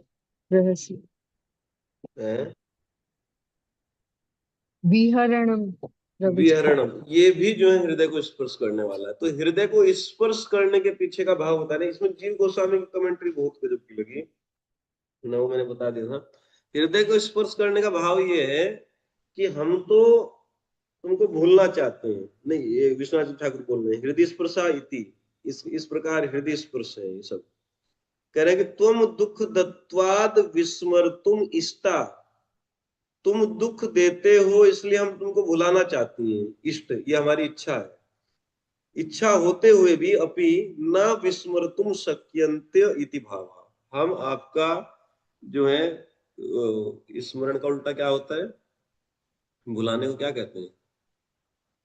रहसि। है? विहरणम प्रभु जी। विहरणम, ये भी जो है हृदय को स्पर्श करने वाला है। तो हृदय को स्पर्श करने के पीछे का भाव होता है। इसमें जीव गोस्वामी की कमेंट्री बहुत गजब की लगी ना, वो मैंने बता दिया था। हृदय को स्पर्श करने का भाव ये है कि हम तो तुमको भूलना चाहते हैं, नहीं, ये विश्वनाथ ठाकुर बोल रहे हैं हृदय स्पर्शा इति, इस प्रकार हृदय स्पर्श है ये सब। कह रहे हैं कि तुम दुख दत्वाद विस्मर तुम इष्टा, तुम दुख देते हो इसलिए हम तुमको भुलाना चाहते हैं। इष्ट, ये हमारी इच्छा है। इच्छा होते हुए भी अपि न विस्मर तुम शक्यंत्य इति भाव, हम आपका जो है स्मरण का उल्टा क्या होता है, भुलाने को क्या कहते हैं?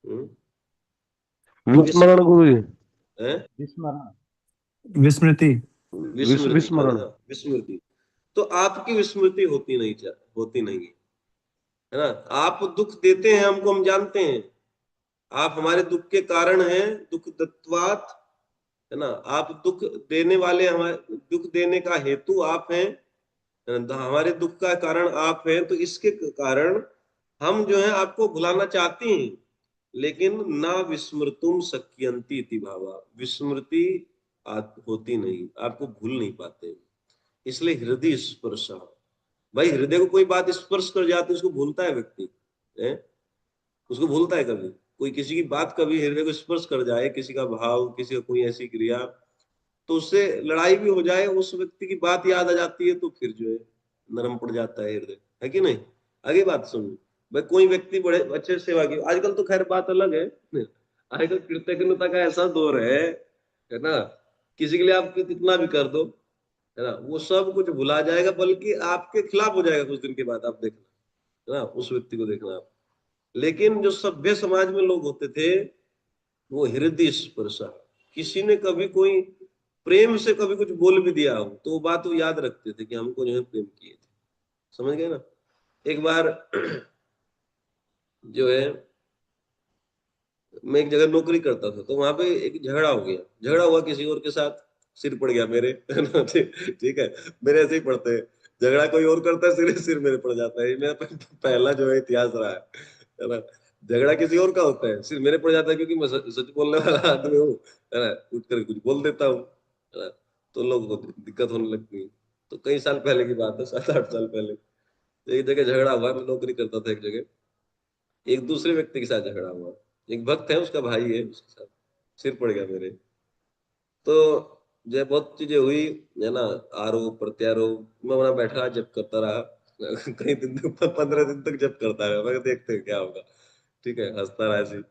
हम्म? विस्मरण को भी है? विस्मरण, विस्मृति। विस्मृति, विस्मरण। हाँ, विस्मृति। तो आपकी विस्मृति होती नहीं, होती नहीं है ना। आप दुख देते हैं हमको, हम जानते हैं, आप हमारे दुख के कारण हैं, दुख दत्वात, है ना, आप दुख देने वाले, हमारे दुख देने का हेतु आप हैं, हमारे दुख का कारण आप हैं। तो इसके कारण हम जो है आपको भुलाना चाहते हैं, लेकिन ना विस्मृतुम शक्यंती इति भावा, विस्मृति होती नहीं, आपको भूल नहीं पाते। इसलिए हृदय स्पर्श, भाई हृदय को कोई बात स्पर्श कर जाती है उसको भूलता है व्यक्ति, है? उसको भूलता है कभी? कोई किसी की बात कभी हृदय को स्पर्श कर जाए, किसी का भाव, किसी का कोई ऐसी क्रिया, तो उससे लड़ाई भी हो जाए, उस व्यक्ति की बात याद आ जाती है तो फिर जो है नरम पड़ जाता है हृदय, है कि नहीं? आगे बात सुनो, भाई कोई व्यक्ति बड़े अच्छे सेवा की, आजकल तो खैर बात अलग है, आजकल कृतज्ञता का ऐसा दौर है ना, किसी के लिए आप कितना भी कर दो, है ना, वो सब कुछ भुला जाएगा, बल्कि आपके खिलाफ हो जाएगा कुछ दिन के बाद, आप देखना, है ना, उस व्यक्ति को देखना आप। लेकिन जो सभ्य समाज में लोग होते थे वो हृदय स्पर्शा, किसी ने कभी कोई प्रेम से कभी कुछ बोल भी दिया हो तो वो बात वो याद रखते थे कि हमको जो है प्रेम किए थे। समझ गए ना? एक बार जो है मैं एक जगह नौकरी करता था, तो वहां पे एक झगड़ा हो गया, झगड़ा हुआ किसी और के साथ, सिर पड़ गया मेरे, है ना, ठीक है, मेरे ऐसे ही पड़ते हैं, झगड़ा कोई और करता है, सिर सिर मेरे पड़ जाता है। ये मेरा पहला जो है इतिहास रहा है ना। झगड़ा किसी और का होता है, सिर मेरे पड़ जाता है, क्योंकि मैं सच बोलने वाला आदमी हूँ, है ना, उठ कर कुछ बोल देता हूँ, है ना, तो लोगों को दिक्कत होने लगती है। तो कई साल पहले की बात है, 7-8 साल पहले, तो एक जगह झगड़ा हुआ, मैं नौकरी करता था एक जगह, एक दूसरे व्यक्ति के साथ झगड़ा हुआ, एक भक्त है, उसका भाई है, उसके साथ सिर पड़ गया मेरे। तो जो है बहुत चीजें हुई, है ना, आरोप प्रत्यारोप, मैं वहां बैठा जब करता रहा, कई दिन तक, 15 दिन तक जब करता रहा, मैं देखते हैं क्या होगा, ठीक है, हंसता रहा ऐसे ही।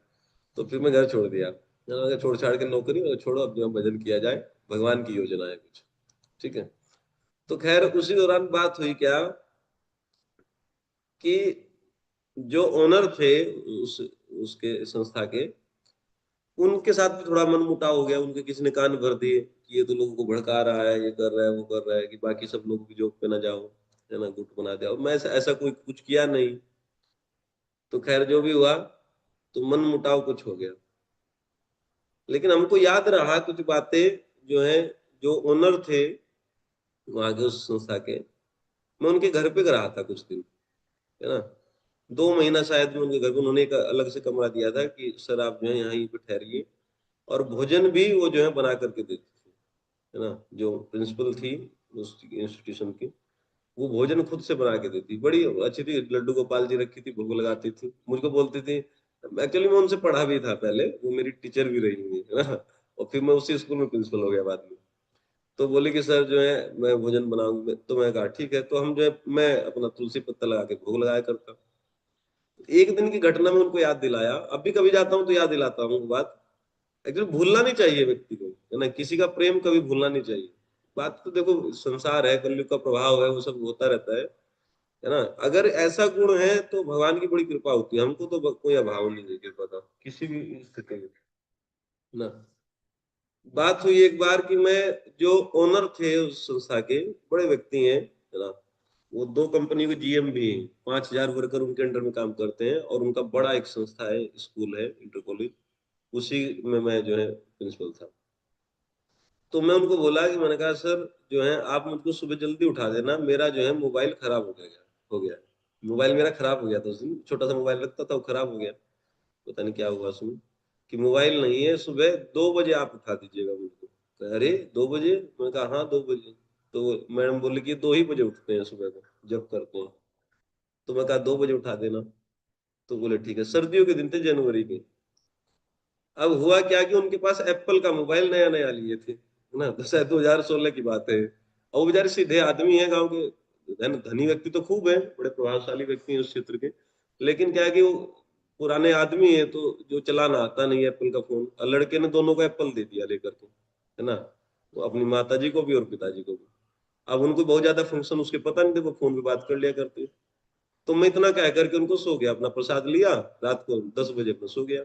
तो फिर मैं घर छोड़ दिया, मैंने कहा छोड़ छाड़ के नौकरी और छोड़ो, अब जो है भजन किया जाए, भगवान की योजना है कुछ, ठीक है। तो खैर उसी दौरान बात हुई क्या कि जो ओनर थे उस उसके संस्था के, उनके साथ भी थोड़ा मनमुटाव हो गया, उनके किसी ने कान भर दिए कि ये तो लोगों को भड़का रहा है, ये कर रहा है, वो कर रहा है, कि बाकी सब लोग भी जॉब पे ना जाओ, है ना, गुट बना दिया। और मैं ऐसा ऐसा कोई कुछ किया नहीं। तो खैर जो भी हुआ, तो मनमुटाव कुछ हो गया, लेकिन हमको याद रहा कुछ बातें जो है, जो ओनर थे वहां के उस संस्था के, मैं उनके घर पे रहा था कुछ दिन, है ना, 2 महीना शायद मैं उनके घर पे, उन्होंने एक अलग से कमरा दिया था कि सर आप जो है यहाँ पे ठहरिए, और भोजन भी वो जो है बना करके देते थे, है ना, जो प्रिंसिपल थी उस इंस्टीट्यूशन की। वो भोजन खुद से बना के देती, बड़ी अच्छी थी। लड्डू गोपाल जी रखी थी, भोग लगाती थी, मुझको बोलती थी। एक्चुअली मैं उनसे पढ़ा भी था पहले, वो मेरी टीचर भी रही हुई है ना। और फिर मैं उसी स्कूल में प्रिंसिपल हो गया बाद में। तो बोली कि सर जो है मैं भोजन बनाऊंगी, तो मैं कहा ठीक है। तो हम जो है मैं अपना तुलसी पत्ता लगा के भोग लगाया करता। एक दिन की घटना में उनको याद दिलाया, अब भी कभी जाता हूँ तो याद दिलाता हूँ वो बात। एक्चुअली भूलना नहीं चाहिए व्यक्ति को, है ना, किसी का प्रेम कभी भूलना नहीं चाहिए। बात तो देखो, संसार है, कलयुग का प्रभाव है, वो सब होता रहता है ना। अगर ऐसा गुण है तो भगवान की बड़ी कृपा होती है, हमको तो कोई अभाव नहीं है कृपा का किसी भी स्थिति में ना। बात हुई एक बार कि मैं, जो ओनर थे उस संस्था के, बड़े व्यक्ति हैं, है ना, वो 2 कंपनी के जीएम भी हैं, 5,000 वर्कर उनके अंडर में काम करते हैं, और उनका बड़ा एक संस्था है, स्कूल है, इंटर कॉलेज, उसी में मैं जो है प्रिंसिपल था। तो मैं उनको बोला कि मैंने कहा सर जो है आप मुझको सुबह जल्दी उठा देना, मेरा जो है मोबाइल खराब हो गया। मोबाइल मेरा खराब हो गया था उस दिन, छोटा सा मोबाइल लगता था, वो खराब हो गया। पता नहीं क्या हुआ उसमें, कि मोबाइल नहीं है, सुबह 2 बजे आप उठा दीजिएगा मुझको। कहा, अरे 2 बजे? मैंने कहा हाँ 2 बजे। तो मैडम बोली कि 2 ही बजे उठते हैं सुबह को जब करते हैं। तो मैं कहा 2 बजे उठा देना। तो बोले ठीक है। सर्दियों के दिन थे, जनवरी के। अब हुआ क्या कि उनके पास एप्पल का मोबाइल नया नया लिए थे, है ना, तो शायद 2016 की बात है। और वो बेचारे सीधे आदमी है, गांव के, धनी व्यक्ति तो खूब है, बड़े प्रभावशाली व्यक्ति हैं उस क्षेत्र के। लेकिन क्या है कि वो पुराने आदमी है, तो जो चलाना आता नहीं एप्पल का फोन, और लड़के ने दोनों को एप्पल दे दिया लेकर के, है ना, वो अपनी माता जी को भी और पिताजी को भी। अब उनको बहुत ज्यादा फंक्शन उसके पता नहीं थे, वो फोन पे बात कर लिया करते। तो मैं इतना कह करके उनको सो गया, अपना प्रसाद लिया, रात को 10 बजे अपना सो गया।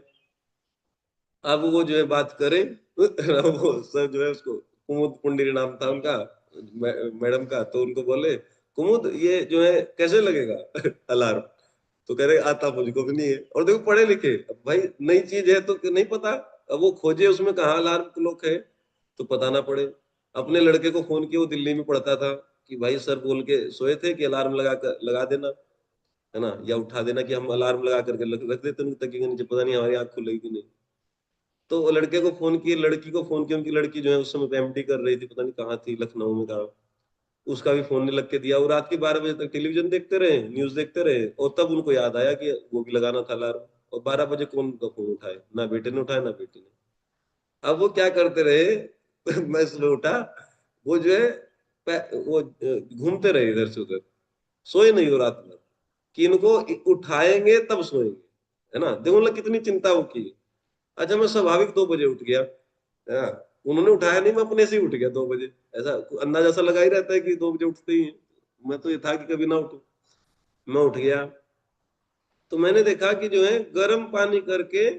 अब वो जो है बात करे, वो सर जो है उसको, कुमुद पुंडरी नाम था उनका, मैडम का, तो उनको बोले कुमुद ये जो है कैसे लगेगा अलार्म? तो कह रहे आता मुझको भी नहीं है, और देखो पढ़े लिखे, अब भाई नई चीज है तो नहीं पता। अब वो खोजे उसमें कहाँ अलार्म क्लॉक है, तो पता ना पड़े। अपने लड़के को फोन किया, वो दिल्ली में पढ़ता था, कि भाई सर बोल के सोए थे कि अलार्म लगा देना, है ना, या उठा देना, कि हम अलार्म लगा करके रख देते हैं तकिए के नीचे, पता नहीं हमारी आंख खुलेगी कि नहीं। तो वो लड़के को फोन किए, लड़की को फोन किया, उनकी लड़की जो है उस समय एमडी कर रही थी, पता नहीं कहाँ थी, लखनऊ में कहाँ। उसका भी फोन नहीं लग के दिया, वो रात के 12 बजे तक टेलीविजन देखते रहे, न्यूज देखते रहे, और तब उनको याद आया कि वो भी लगाना था अलार्म। और 12 बजे कौन उनका फोन उठाए, ना बेटे ने उठाया ना बेटी ने। अब वो क्या करते रहे, मैं सुबह उठा, वो जो है वो घूमते रहे इधर से उधर, सोए नहीं हो रात भर, कि इनको उठाएंगे तब सोएंगे, है ना, देखो ना कितनी चिंता वो की। अच्छा मैं स्वाभाविक 2 बजे उठ गया, हाँ, उन्होंने उठाया नहीं, मैं अपने से ही उठ गया 2 बजे। ऐसा अंदाजा सा लगा ही रहता है कि 2 बजे उठते ही हैं। मैं तो ये था कि कभी ना उठूं। मैं उठ गया, तो मैंने देखा कि जो है गर्म पानी करके,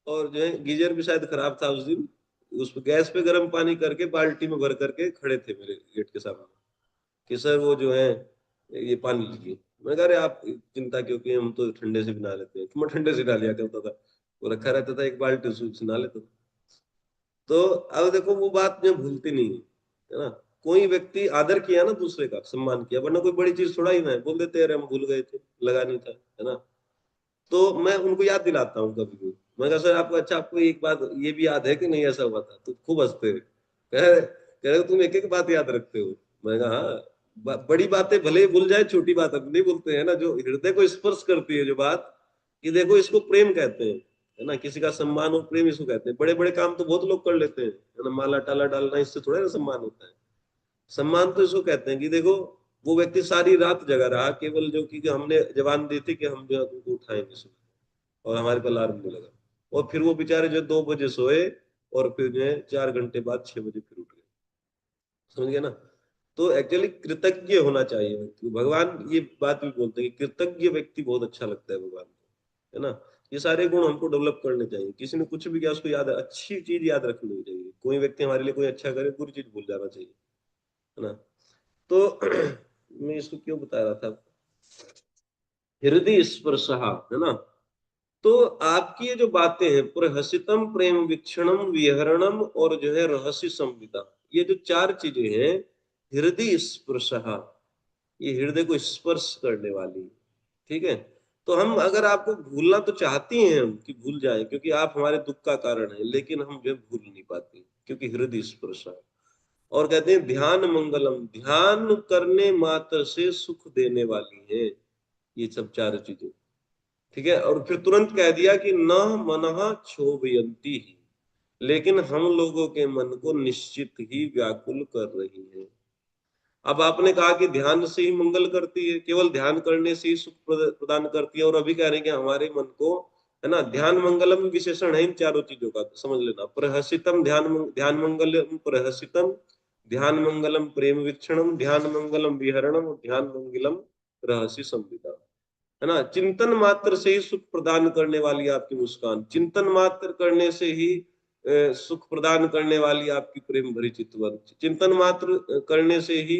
और जो है गीजर भी शायद खराब था उस दिन, उस पे गैस पे गर्म पानी करके बाल्टी में भर करके खड़े थे मेरे गेट के सामने, कि सर वो जो है ये पानी लीजिए। मैं कह रहे आप चिंता क्यों की, हम तो ठंडे से भी नहा लेते हैं। तो मैं ठंडे से नहा लिया करता था, वो रखा रहता था एक बाल्टी, उससे नहा लेता था। तो अब देखो वो बात जो भूलती नहीं है ना। कोई व्यक्ति आदर किया ना, दूसरे का सम्मान किया, वरना कोई बड़ी चीज थोड़ा ही ना है, बोल देते हैं अरे हम भूल गए थे, लगा नहीं था, है ना। तो मैं उनको याद दिलाता हूँ कभी भी। मैं कहा सर आपको, अच्छा आपको एक बात ये भी याद है कि नहीं ऐसा हुआ था? तो खूब हंसते हैं, कह रहे तुम एक एक बात याद रखते हो। मैं कहा हाँ, बड़ी बातें भले ही भूल जाए, छोटी बात हम नहीं भूलते हैं ना, जो हृदय को स्पर्श करती है जो बात, कि देखो इसको प्रेम कहते हैं, है ना, किसी का सम्मान और प्रेम इसको कहते हैं। बड़े बड़े काम तो बहुत लोग कर लेते हैं, है ना, माला टाला डालना, इससे थोड़ा ना सम्मान होता है। सम्मान तो इसको कहते हैं कि देखो वो व्यक्ति सारी रात जगा रहा, केवल जो कि हमने जवान दी थी कि हम जो है तुमको उठाएंगे सुबह, और हमारे पर अलार्म नहीं लगा। और फिर वो बेचारे जो 2 बजे सोए, और फिर जो है 4 घंटे बाद 6 बजे फिर उठ गए। समझ गए ना। तो एक्चुअली कृतज्ञ होना चाहिए व्यक्ति को। भगवान ये बात भी बोलते हैं कि कृतज्ञ व्यक्ति बहुत अच्छा लगता है भगवान को, है ना। ये सारे गुण हमको डेवलप करने चाहिए। किसी ने कुछ भी किया उसको याद, अच्छी चीज याद रखनी चाहिए। कोई व्यक्ति हमारे लिए कोई अच्छा करे, बुरी चीज भूल जाना चाहिए, है ना। तो मैं इसको क्यों बता रहा था, हृदय स्पर्श, है ना। तो आपकी ये जो बातें हैं, प्रहसितम प्रेम वीक्षणम विहरणम और जो है रहस्य संविदा, ये जो 4 चीजें हैं, हृदय स्पर्श, ये हृदय को स्पर्श करने वाली, ठीक है। तो हम अगर आपको भूलना तो चाहती हैं हम कि भूल जाए, क्योंकि आप हमारे दुख का कारण है, लेकिन हम जो है भूल नहीं पाते, क्योंकि हृदय स्पर्श। और कहते हैं ध्यान मंगलम, ध्यान करने मात्र से सुख देने वाली है ये सब चार चीजें। ठीक है, और फिर तुरंत कह दिया कि न मनः क्षोभयंती ही, लेकिन हम लोगों के मन को निश्चित ही व्याकुल कर रही है। अब आपने कहा कि ध्यान से ही मंगल करती है, केवल ध्यान करने से ही सुख प्रदान करती है, और अभी कह रहे हैं कि हमारे मन को, है ना, ध्यान मंगलम विशेषण है इन चारों चीजों का, समझ लेना। प्रहसितम ध्यान मंगलम प्रहसितम, ध्यान मंगलम प्रेम वीक्षणम, ध्यान मंगलम विहरणम, ध्यान मंगलम रहस्य संविदा। है ना, चिंतन मात्र से ही सुख प्रदान करने वाली आपकी मुस्कान, चिंतन मात्र करने से ही सुख प्रदान करने वाली आपकी प्रेम भरी चितवन, चिंतन मात्र करने से ही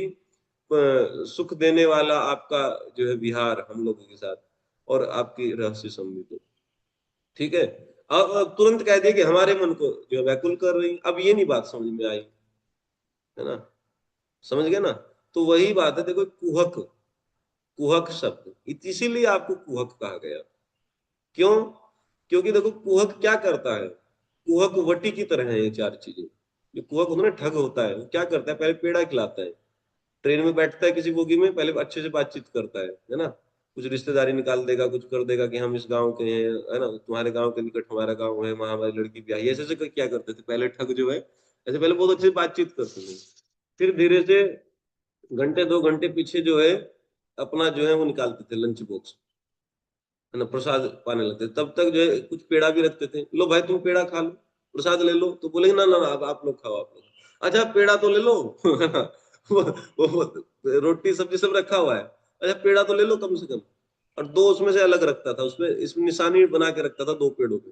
सुख देने वाला आपका जो है विहार हम लोगों के साथ, और आपकी रहस्य संविदा। ठीक है, अब तुरंत कह दिया कि हमारे मन को जो है व्याकुल कर रही। अब ये नहीं बात समझ में आई, है ना, समझ गए ना। तो वही बात है, देखो कुहक, कुहक शब्द इसीलिए आपको कुहक कहा गया। क्यों? क्योंकि देखो कुहक क्या करता है, कुहक वटी की तरह है ये चार चीजें। जो कुहक होता है ना, ठग होता है, वो क्या करता है, पहले पेड़ा खिलाता है, ट्रेन में बैठता है किसी बोगी में, पहले अच्छे से बातचीत करता है ना, कुछ रिश्तेदारी निकाल देगा, कुछ कर देगा कि हम इस गांव के हैं, है ना, तुम्हारे गांव के निकट हमारा गांव है, वहां हमारी लड़की ब्याह, ऐसे ऐसे क्या करते थे पहले ठग जो है, ऐसे पहले बहुत अच्छे से बातचीत करते थे। फिर धीरे से घंटे 2 घंटे पीछे जो है अपना जो है वो निकालते थे लंच बॉक्स, है ना, प्रसाद पाने लगते, तब तक जो है कुछ पेड़ा भी रखते थे, लो भाई तुम पेड़ा खा लो, प्रसाद ले लो, तो बोलेंगे ना ना ना, आप लोग खाओ, आप लोग, अच्छा पेड़ा तो ले लो है ना, रोटी सब्जी सब रखा हुआ है, अच्छा पेड़ा तो ले लो कम से कम। और दो उसमें से अलग रखता था, उसमें इसमें निशानी बना के रखता था 2 पेड़ों पे,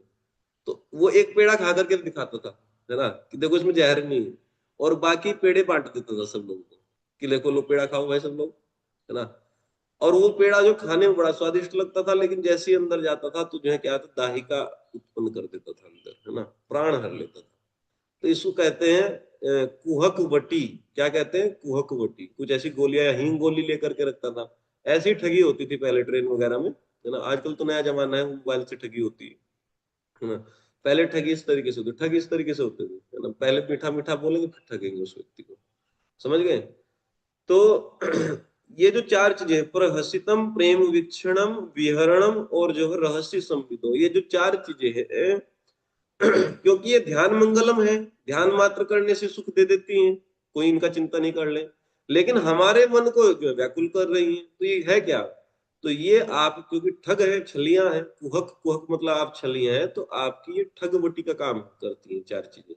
तो वो एक पेड़ा खा करके दिखाता था, है ना, कि देखो इसमें जहर नहीं है, और बाकी पेड़े बांट देता था सब लोगों को, कि देखो लो पेड़ा खाओ भाई सब लोग, है ना। और वो पेड़ा जो खाने में बड़ा स्वादिष्ट लगता था, लेकिन जैसे ही अंदर जाता था तो जो है क्या था, दाहिका उत्पन्न कर देता था अंदर, है ना, प्राण हर लेता था। तो इसको कहते हैं कुहक वटी। क्या कहते हैं? कुहक वटी। कुछ ऐसी गोलियां, हींग गोली लेकर के रखता था। ऐसी ठगी होती थी पहले ट्रेन वगैरह में, है ना। आजकल तो नया जमाना है, मोबाइल से ठगी होती है ना। पहले ठगी इस तरीके से होती, ठगी इस तरीके से होते थे, है ना, पहले मीठा मीठा बोलेंगे फिर ठगेंगे उस व्यक्ति को, समझ गए। तो ये जो चार चीजें, प्रहसितम, प्रेम वीक्षणम, विहरणम, और जो है रहस्य संविदो, ये जो चार चीजें हैं क्योंकि ये ध्यान मंगलम है, ध्यान मात्र करने से सुख दे देती हैं, कोई इनका चिंता नहीं कर ले, लेकिन हमारे मन को जो है व्याकुल कर रही है। तो ये है क्या? तो ये आप, क्योंकि ठग है, छलियां है, कुहक, कुहक मतलब आप छलियां हैं, तो आपकी ये ठगवटी का काम करती हैं चार चीजें।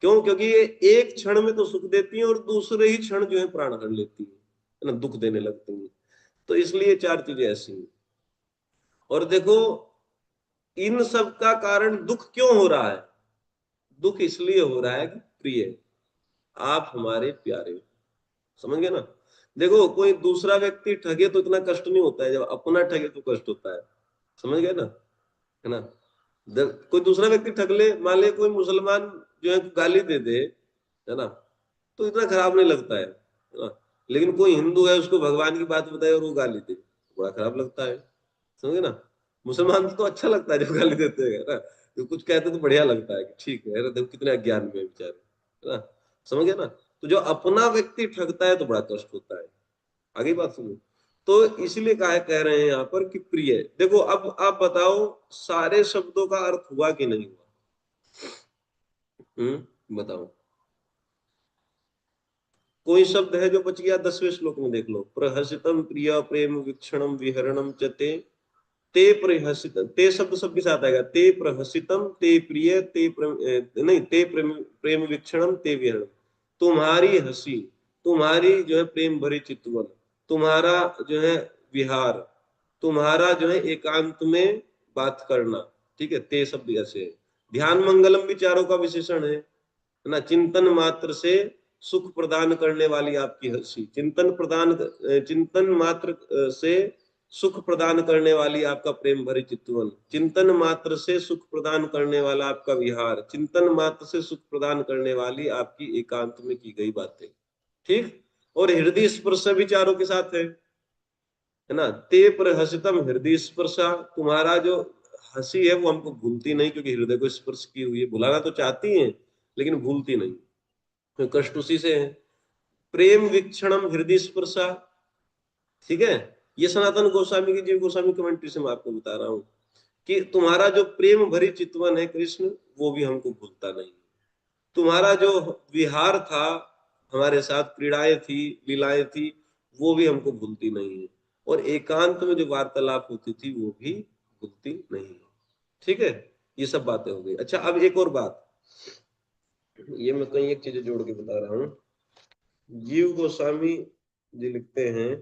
क्यों? क्योंकि ये एक क्षण में तो सुख देती हैं, और दूसरे ही क्षण जो है प्राण हर लेती है ना, दुख देने लगती हैं। तो इसलिए चार चीजें ऐसी हैं। और देखो, इन सब का कारण दुख क्यों हो रहा है? दुख इसलिए हो रहा है कि प्रिय, आप हमारे प्यारे हो, समझ गए ना। देखो, कोई दूसरा व्यक्ति ठगे तो इतना कष्ट नहीं होता है, जब अपना ठगे तो कष्ट होता है, समझ गए ना, है ना। कोई दूसरा व्यक्ति ठग ले, मान ले कोई मुसलमान जो है गाली दे दे, है ना, तो इतना खराब नहीं लगता है ना। लेकिन कोई हिंदू है, उसको भगवान की बात बताए और वो गाली दे, बड़ा खराब लगता है, समझे ना। मुसलमान तो अच्छा लगता है जब गाली देते हैं ना, तो कुछ कहते तो बढ़िया लगता है कि ठीक है, देखो कितने अज्ञान में है बेचारे, है ना, समझ गए ना। तो जो अपना व्यक्ति ठगता है तो बड़ा कष्ट होता है। आगे बात सुनो। तो इसलिए कह रहे हैं यहाँ पर कि प्रिय। देखो, अब आप बताओ, सारे शब्दों का अर्थ हुआ कि नहीं हुआ? बताओ। कोई शब्द है जो बच गया? 10वें श्लोक में देख लो, प्रहसितम प्रिय प्रेम वीक्षणम विहरणम च ते, ते प्रहसितम, ते शब्द सबके साथ आएगा, ते प्रहसितम, ते प्रिय, ते नहीं, ते प्रेम वीक्षणम, ते विहरणम। तुम्हारी हंसी, तुम्हारी जो है प्रेम भरी चितवन, तुम्हारा जो है विहार, तुम्हारा जो है एकांत में बात करना। ठीक है, ते शब्द ऐसे है। ध्यान मंगलम भी चारों का विशेषण है ना। चिंतन मात्र से सुख प्रदान करने वाली आपकी हंसी, चिंतन मात्र से सुख प्रदान करने वाली आपका प्रेम भरी चितवन, चिंतन मात्र से सुख प्रदान करने वाला आपका विहार, चिंतन मात्र से सुख प्रदान करने वाली आपकी एकांत में की गई बातें। ठीक। और हृदय स्पर्श भी चारों के साथ है ना। ते प्रहसितम हृदय स्पर्शा, तुम्हारा जो हंसी है वो हमको भूलती नहीं, क्योंकि हृदय को स्पर्श की हुई है, भुलाना तो चाहती है लेकिन भूलती नहीं। कष्ट उसी से है। प्रेम वीक्षणम हृदय स्पर्शा, ठीक है। ये सनातन गोस्वामी की जीव गोस्वामी कमेंट्री से मैं आपको बता रहा हूं कि तुम्हारा जो प्रेम भरी चितवन है कृष्ण, वो भी हमको भूलता नहीं। तुम्हारा जो विहार था, हमारे साथ क्रीड़ाएं थी, लीलाएं थी, वो भी हमको भूलती नहीं है। और एकांत में जो वार्तालाप होती थी वो भी भूलती नहीं है। ठीक है, ये सब बातें हो गई। अच्छा, अब एक और बात, ये मैं कई एक चीजें जोड़ के बता रहा हूं। जीव गोस्वामी जी लिखते हैं,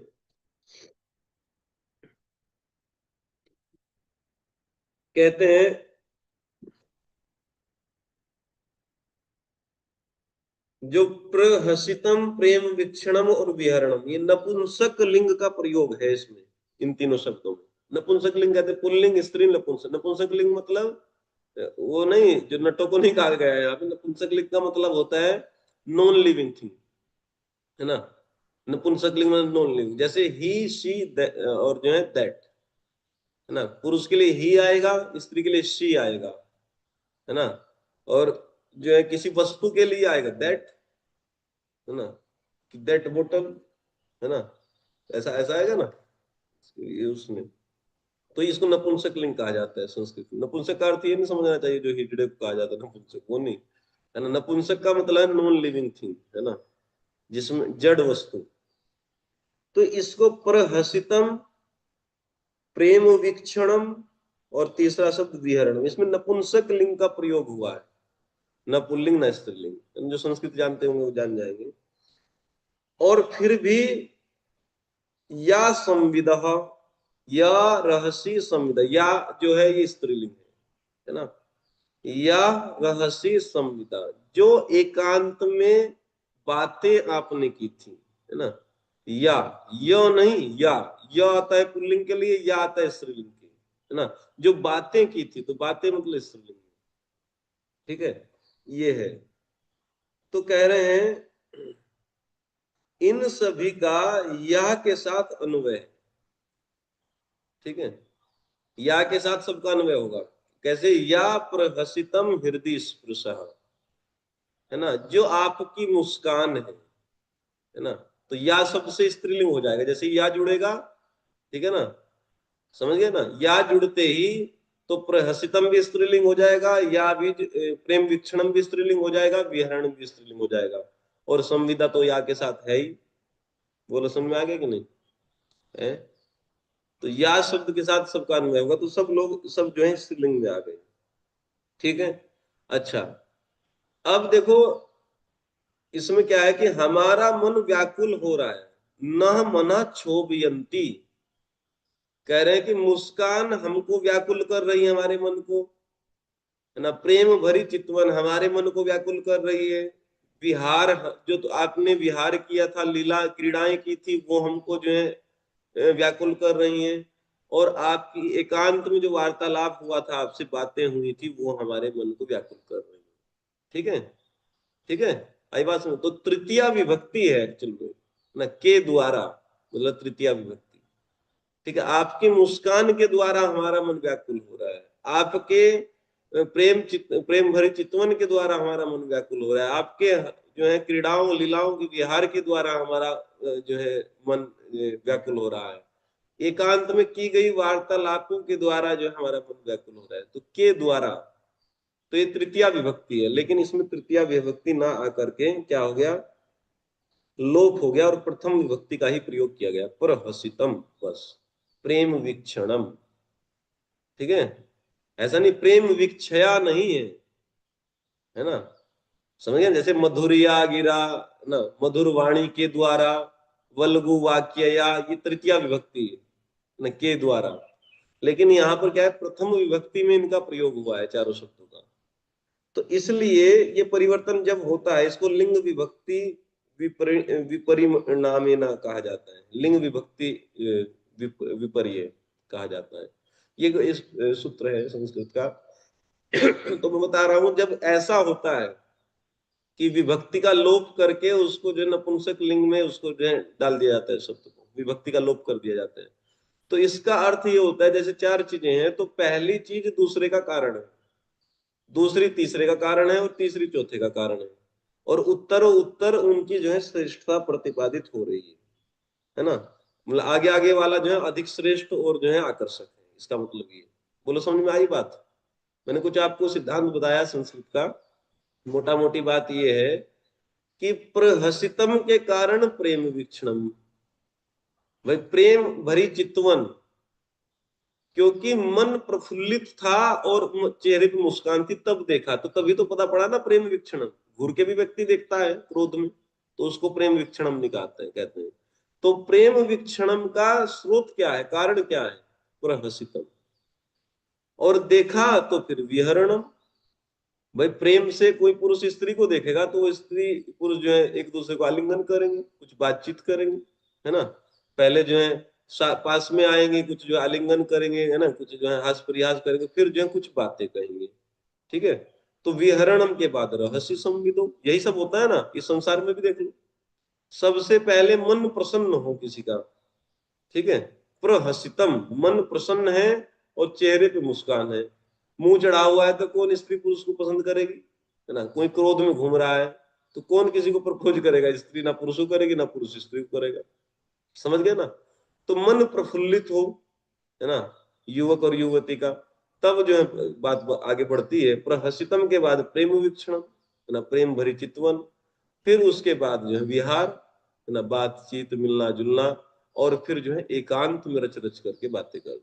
कहते हैं जो प्रहसितम प्रेम वीक्षणम और विहरणम, ये नपुंसक लिंग का प्रयोग है इसमें, इन तीनों शब्दों में। नपुंसक लिंग कहते हैं पुल्लिंग स्त्रीलिंग नपुंसक। नपुंसक लिंग मतलब वो नहीं जो नटों को नहीं कहा गया है यहाँ पे। नपुंसक लिंग का मतलब होता है नॉन लिविंग थिंग, है ना। नपुंसक लिंग मतलब नॉन लिविंग, जैसे ही शी और जो है दैट, है ना। पुरुष के लिए ही आएगा, स्त्री के लिए शी आएगा, है ना। और जो है किसी वस्तु के लिए आएगा दैट, है ना, कि दैट बोतल, है ना, ऐसा ऐसा आएगा ना ये उसमें। तो इसको नपुंसक लिंग कहा जाता है संस्कृत में। नपुंसक का अर्थ ये नहीं समझना चाहिए जो हिजड़े को कहा जाता है नपुंसक, वो नहीं, है ना। नपुंसक का मतलब है नॉन लिविंग थिंग, है ना, जिसमें जड़ वस्तु। तो इसको प्रहसितम, प्रेम वीक्षणम, और तीसरा शब्द विहरणम, इसमें नपुंसक लिंग का प्रयोग हुआ है, न पुल्लिंग न स्त्रीलिंग। जो संस्कृत जानते होंगे वो जान जाएंगे। और फिर भी या संविदः, या रहसी संविदा, या जो है ये स्त्रीलिंग है ना। या रहसी संविदा, जो एकांत में बातें आपने की थी, है ना। या यो नहीं, या आता है पुल्लिंग के लिए, या आता है स्त्रीलिंग के, है ना। जो बातें की थी, तो बातें मतलब स्त्रीलिंग, ठीक है, ये है। तो कह रहे हैं इन सभी का या के साथ अन्वय है, ठीक है। या के साथ सबका अन्वय होगा। कैसे? या प्रहसितम हृदय स्पृश, है ना, जो आपकी मुस्कान है ना। तो या शब्द से स्त्रीलिंग हो जाएगा, जैसे या जुड़ेगा, ठीक है ना, समझ गए ना। या जुड़ते ही तो प्रहसितम भी स्त्रीलिंग हो जाएगा, या भी प्रेम वीक्षणम भी स्त्रीलिंग हो जाएगा, विहरण भी स्त्रीलिंग हो जाएगा। और संविदा तो या के साथ है ही। बोलो, समझ में आ गया कि नहीं है? तो या शब्द के साथ सबका अन्वय होगा, तो सब लोग सब जो है स्त्रीलिंग में आ गए, ठीक है। अच्छा, अब देखो इसमें क्या है कि हमारा मन व्याकुल हो रहा है, न मना क्षोभयंती। कह रहे हैं कि मुस्कान हमको व्याकुल कर रही है, हमारे मन को, है ना। प्रेम भरी चितवन हमारे मन को व्याकुल कर रही है। विहार, जो तो आपने विहार किया था, लीला क्रीड़ाएं की थी, वो हमको जो है व्याकुल कर रही हैं। और आपकी एकांत में जो वार्तालाप हुआ था, आपसे बातें हुई थी, वो हमारे मन को व्याकुल कर रही है, ठीक है। ठीक है, आई बात समझ। तो तृतीया विभक्ति है एक्चुअल में ना, के द्वारा, मतलब तृतीया विभक्ति, ठीक है। आपकी मुस्कान के द्वारा हमारा मन व्याकुल हो रहा है, आपके प्रेम भरी चितवन के द्वारा हमारा मन व्याकुल हो रहा है, आपके जो है क्रीड़ाओं लीलाओं के विहार के द्वारा हमारा जो है मन व्याकुल हो रहा है। एकांत में की गई वार्तालापों के द्वारा जो हमारा मन व्याकुल हो रहा है, तो के द्वारा। तो ये तृतीया विभक्ति है, लेकिन इसमें तृतीया विभक्ति ना आकर के क्या हो गया, लोप हो गया, और प्रथम विभक्ति का ही प्रयोग किया गया, प्रहसितम, बस। प्रेम वीक्षणम, ठीक है। ऐसा नहीं प्रेम वीक्षया नहीं है ना, समझ गए। जैसे मधुरिया गिरा ना, मधुर वाणी के द्वारा, वल्गु वाक्य, या ये तृतीया विभक्ति है ना, के द्वारा। लेकिन यहाँ पर क्या है, प्रथम विभक्ति में इनका प्रयोग हुआ है चारों शब्दों का। तो इसलिए ये परिवर्तन जब होता है, इसको लिंग विभक्ति विपरिणामेना कहा जाता है। लिंग विभक्ति विपर्य कहा जाता है। ये इस सूत्र है संस्कृत का। तो मैं बता रहा हूं, जब ऐसा होता है कि विभक्ति का लोप करके उसको जो नपुंसक लिंग में उसको जो है डाल दिया जाता है, शब्द को विभक्ति का लोप कर दिया जाता है, तो इसका अर्थ ये होता है, जैसे चार चीजें हैं, तो पहली चीज दूसरे का कारण है, दूसरी तीसरे का कारण है, और तीसरी चौथे का कारण है। और उत्तरों उत्तर उनकी जो है श्रेष्ठता प्रतिपादित हो रही है ना। मतलब आगे आगे वाला जो है अधिक श्रेष्ठ और जो है आकर्षक है, इसका मतलब ये। बोलो समझ में आई बात? मैंने कुछ आपको सिद्धांत बताया संस्कृत का। मोटा मोटी बात ये है कि प्रहसितम के कारण प्रेम वीक्षणम, भाई प्रेम भरी चितवन, क्योंकि मन प्रफुल्लित था और चेहरे पे मुस्कान थी तब देखा, तो तभी तो पता पड़ा ना प्रेम वीक्षणम। घूर के भी व्यक्ति देखता है क्रोध में, तो उसको प्रेम वीक्षणम निकालते हैं, कहते हैं। तो प्रेम वीक्षणम का स्रोत क्या है, कारण क्या है? प्रहसितम। और देखा तो फिर विहरणम, भाई प्रेम से कोई पुरुष स्त्री को देखेगा तो वो स्त्री पुरुष जो है एक दूसरे को आलिंगन करेंगे, कुछ बातचीत करेंगे, है ना। पहले जो है पास में आएंगे, कुछ जो है आलिंगन करेंगे, है ना, कुछ जो है हास प्रयास करेंगे, फिर जो है कुछ बातें कहेंगे, ठीक है। तो विहरणम के बाद रहस्य संविदो, यही सब होता है ना इस संसार में भी। देख लो, सबसे पहले मन प्रसन्न हो किसी का, ठीक है। प्रहसितम, मन प्रसन्न है और चेहरे पे मुस्कान है। मुंह चढ़ा हुआ है तो कौन स्त्री पुरुष को पसंद करेगी, है ना। कोई क्रोध में घूम रहा है तो कौन किसी को प्रपोज करेगा? स्त्री ना पुरुष को करेगी, ना पुरुष स्त्री को करेगा। समझ गए ना। तो मन प्रफुल्लित हो, है ना, युवक और युवती का, तब जो है बात आगे बढ़ती है। प्रहसितम के बाद प्रेम वीक्षणम, है ना, प्रेम भरी चितवन। फिर उसके बाद जो है विहार, है ना, बातचीत, मिलना जुलना, और फिर जो है एकांत में रच रच करके बातें करना।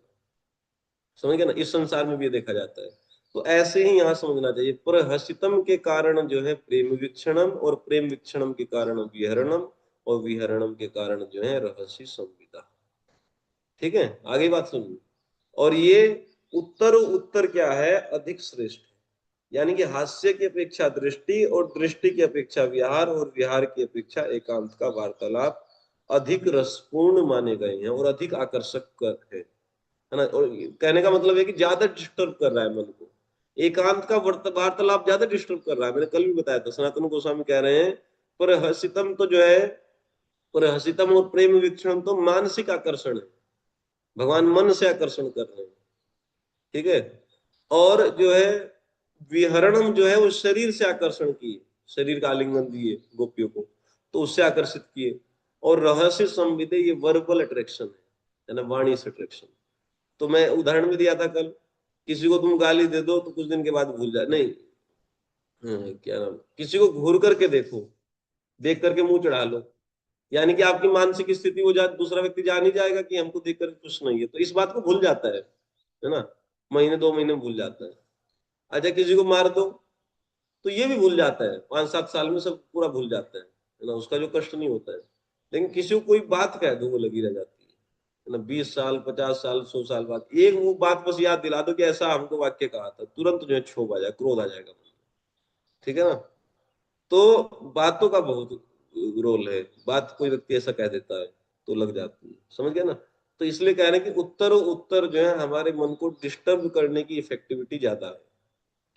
समझ गए ना, इस संसार में भी ये देखा जाता है। तो ऐसे ही यहाँ समझना चाहिए, प्रहसितम के कारण जो है प्रेम वीक्षणम, और प्रेम वीक्षणम के कारण विहरणम, और विहरणम के कारण जो है रहस्य संविदा। ठीक है, आगे बात सुनिए। और ये उत्तर उत्तर क्या है? अधिक श्रेष्ठ है। यानी कि हास्य की अपेक्षा दृष्टि, और दृष्टि की अपेक्षा विहार, और विहार की अपेक्षा एकांत का वार्तालाप अधिक रसपूर्ण माने गए हैं और अधिक आकर्षक है ना। और कहने का मतलब है कि ज्यादा डिस्टर्ब कर रहा है मन को। एकांत का वार्तालाप ज्यादा डिस्टर्ब कर रहा है। मैंने कल भी बताया था, सनातन गोस्वामी कह रहे हैं पर हसितम तो जो है, पर हसितम और प्रेम वीक्षण तो मानसिक आकर्षण है, भगवान मन से आकर्षण कर रहे हैं, ठीक है। और जो है विहरणम जो है वो शरीर से आकर्षण किए, शरीर का आलिंगन दिए गोपियों को, तो उससे आकर्षित किए। और रहस्य संविदे ये वर्बल अट्रैक्शन है ना, वाणी से अट्रैक्शन। तो मैं उदाहरण में दिया था कल, किसी को तुम गाली दे दो तो कुछ दिन के बाद भूल जाए, नहीं, क्या नाम, किसी को घूर करके देखो, देख करके मुंह चढ़ा लो, यानी कि आपकी मानसिक स्थिति वो दूसरा व्यक्ति जान ही जाएगा कि हमको देख कर कुछ नहीं है, तो इस बात को भूल जाता है ना। महीने 2 महीने में भूल जाता है। अच्छा किसी को मार दो तो ये भी भूल जाता है, 5-7 साल में सब पूरा भूल जाता है ना, उसका जो कष्ट नहीं होता है। लेकिन किसी को कोई बात कह दो वो लगी रह जाती है ना, 20 साल, 50 साल, 100 साल बाद एक वो बात बस याद दिला दो कि ऐसा हमको वाक्य कहा था, तुरंत जो है क्षोभ आ जाए, क्रोध आ जाएगा, ठीक है ना। तो बातों का बहुत रोल है, बात कोई व्यक्ति ऐसा कह देता है तो लग जाती है, समझ गया ना। तो इसलिए कह रहे हैं कि उत्तर उत्तर जो है हमारे मन को डिस्टर्ब करने की इफेक्टिविटी ज्यादा है,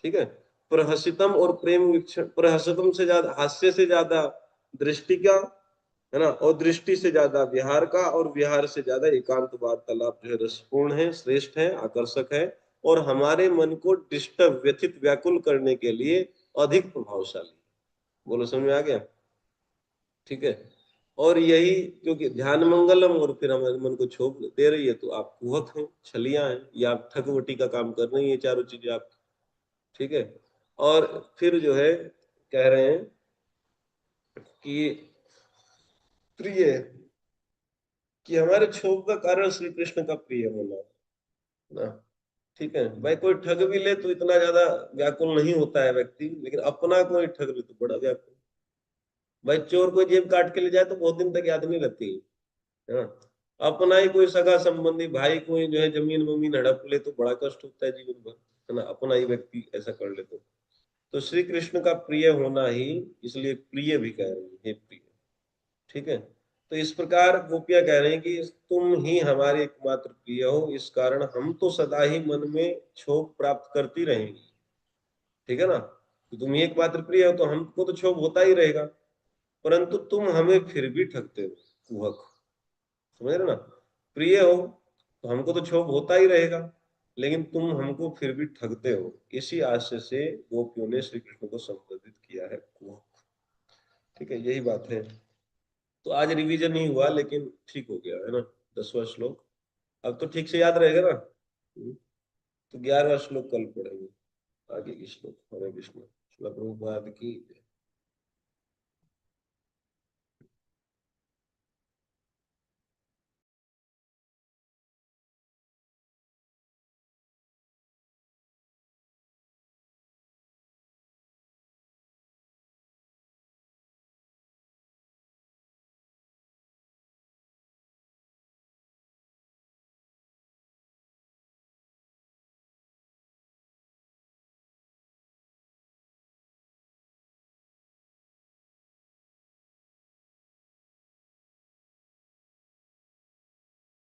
ठीक है। प्रहसितम और प्रेम वीक्षण, प्रहसितम से ज्यादा, हास्य से ज्यादा दृष्टि का, है ना, और दृष्टि से ज्यादा विहार का, और विहार से ज्यादा एकांत वार्तालाप जो है रसपूर्ण है, श्रेष्ठ है, आकर्षक है, और हमारे मन को डिस्टर्ब, व्यथित, व्याकुल करने के लिए अधिक प्रभावशाली। बोलो समझ में आ गया? ठीक है। और यही क्योंकि ध्यान मंगलम, और फिर हमारे मन को क्षोभ दे रही है, तो आप कुहक हैं, छलियां हैं, या आप ठगवटी का काम कर रही है, चारों चीजें आप, ठीक है। और फिर जो है कह रहे हैं कि प्रिय, कि हमारे क्षोभ का कारण श्री कृष्ण का प्रिय होना ना, ठीक है। भाई कोई ठग भी ले तो इतना ज्यादा व्याकुल नहीं होता है व्यक्ति, लेकिन अपना कोई ठग ले तो बड़ा व्याकुल। भाई चोर कोई जेब काट के ले जाए तो बहुत दिन तक याद नहीं रहती है ना। अपना ही कोई सगा संबंधी भाई कोई जो है जमीन वमीन हड़प ले तो बड़ा कष्ट होता है जीवन भर, है ना, अपना ही व्यक्ति ऐसा कर ले तो श्री कृष्ण का प्रिय होना ही, इसलिए प्रिय भी कह रहे हैं, हे प्रिय, ठीक है। तो इस प्रकार गोपियां कह रहे हैं कि तुम ही हमारे एकमात्र प्रिय हो, इस कारण हम तो सदा ही मन में क्षोभ प्राप्त करती रहेंगी, ठीक है ना। तो तुम ही एकमात्र प्रिय हो तो हमको तो क्षोभ होता ही रहेगा, परंतु तुम हमें फिर भी ठगते हो, कुहक, समझ रहे ना। प्रिय हो तो हमको तो क्षोभ होता ही रहेगा, लेकिन तुम हमको फिर भी ठगते हो। इसी आशय से गोपियों ने श्री कृष्ण को संबोधित किया है कुहक। ठीक है, यही बात है। तो आज रिवीजन नहीं हुआ लेकिन ठीक हो गया है ना, 10वां श्लोक। अब तो ठीक से याद रहेगा ना। तो 11वां श्लोक कल पढ़ेंगे, आगे की श्लोक। हरे कृष्ण। श्रील प्रभुपाद की जय।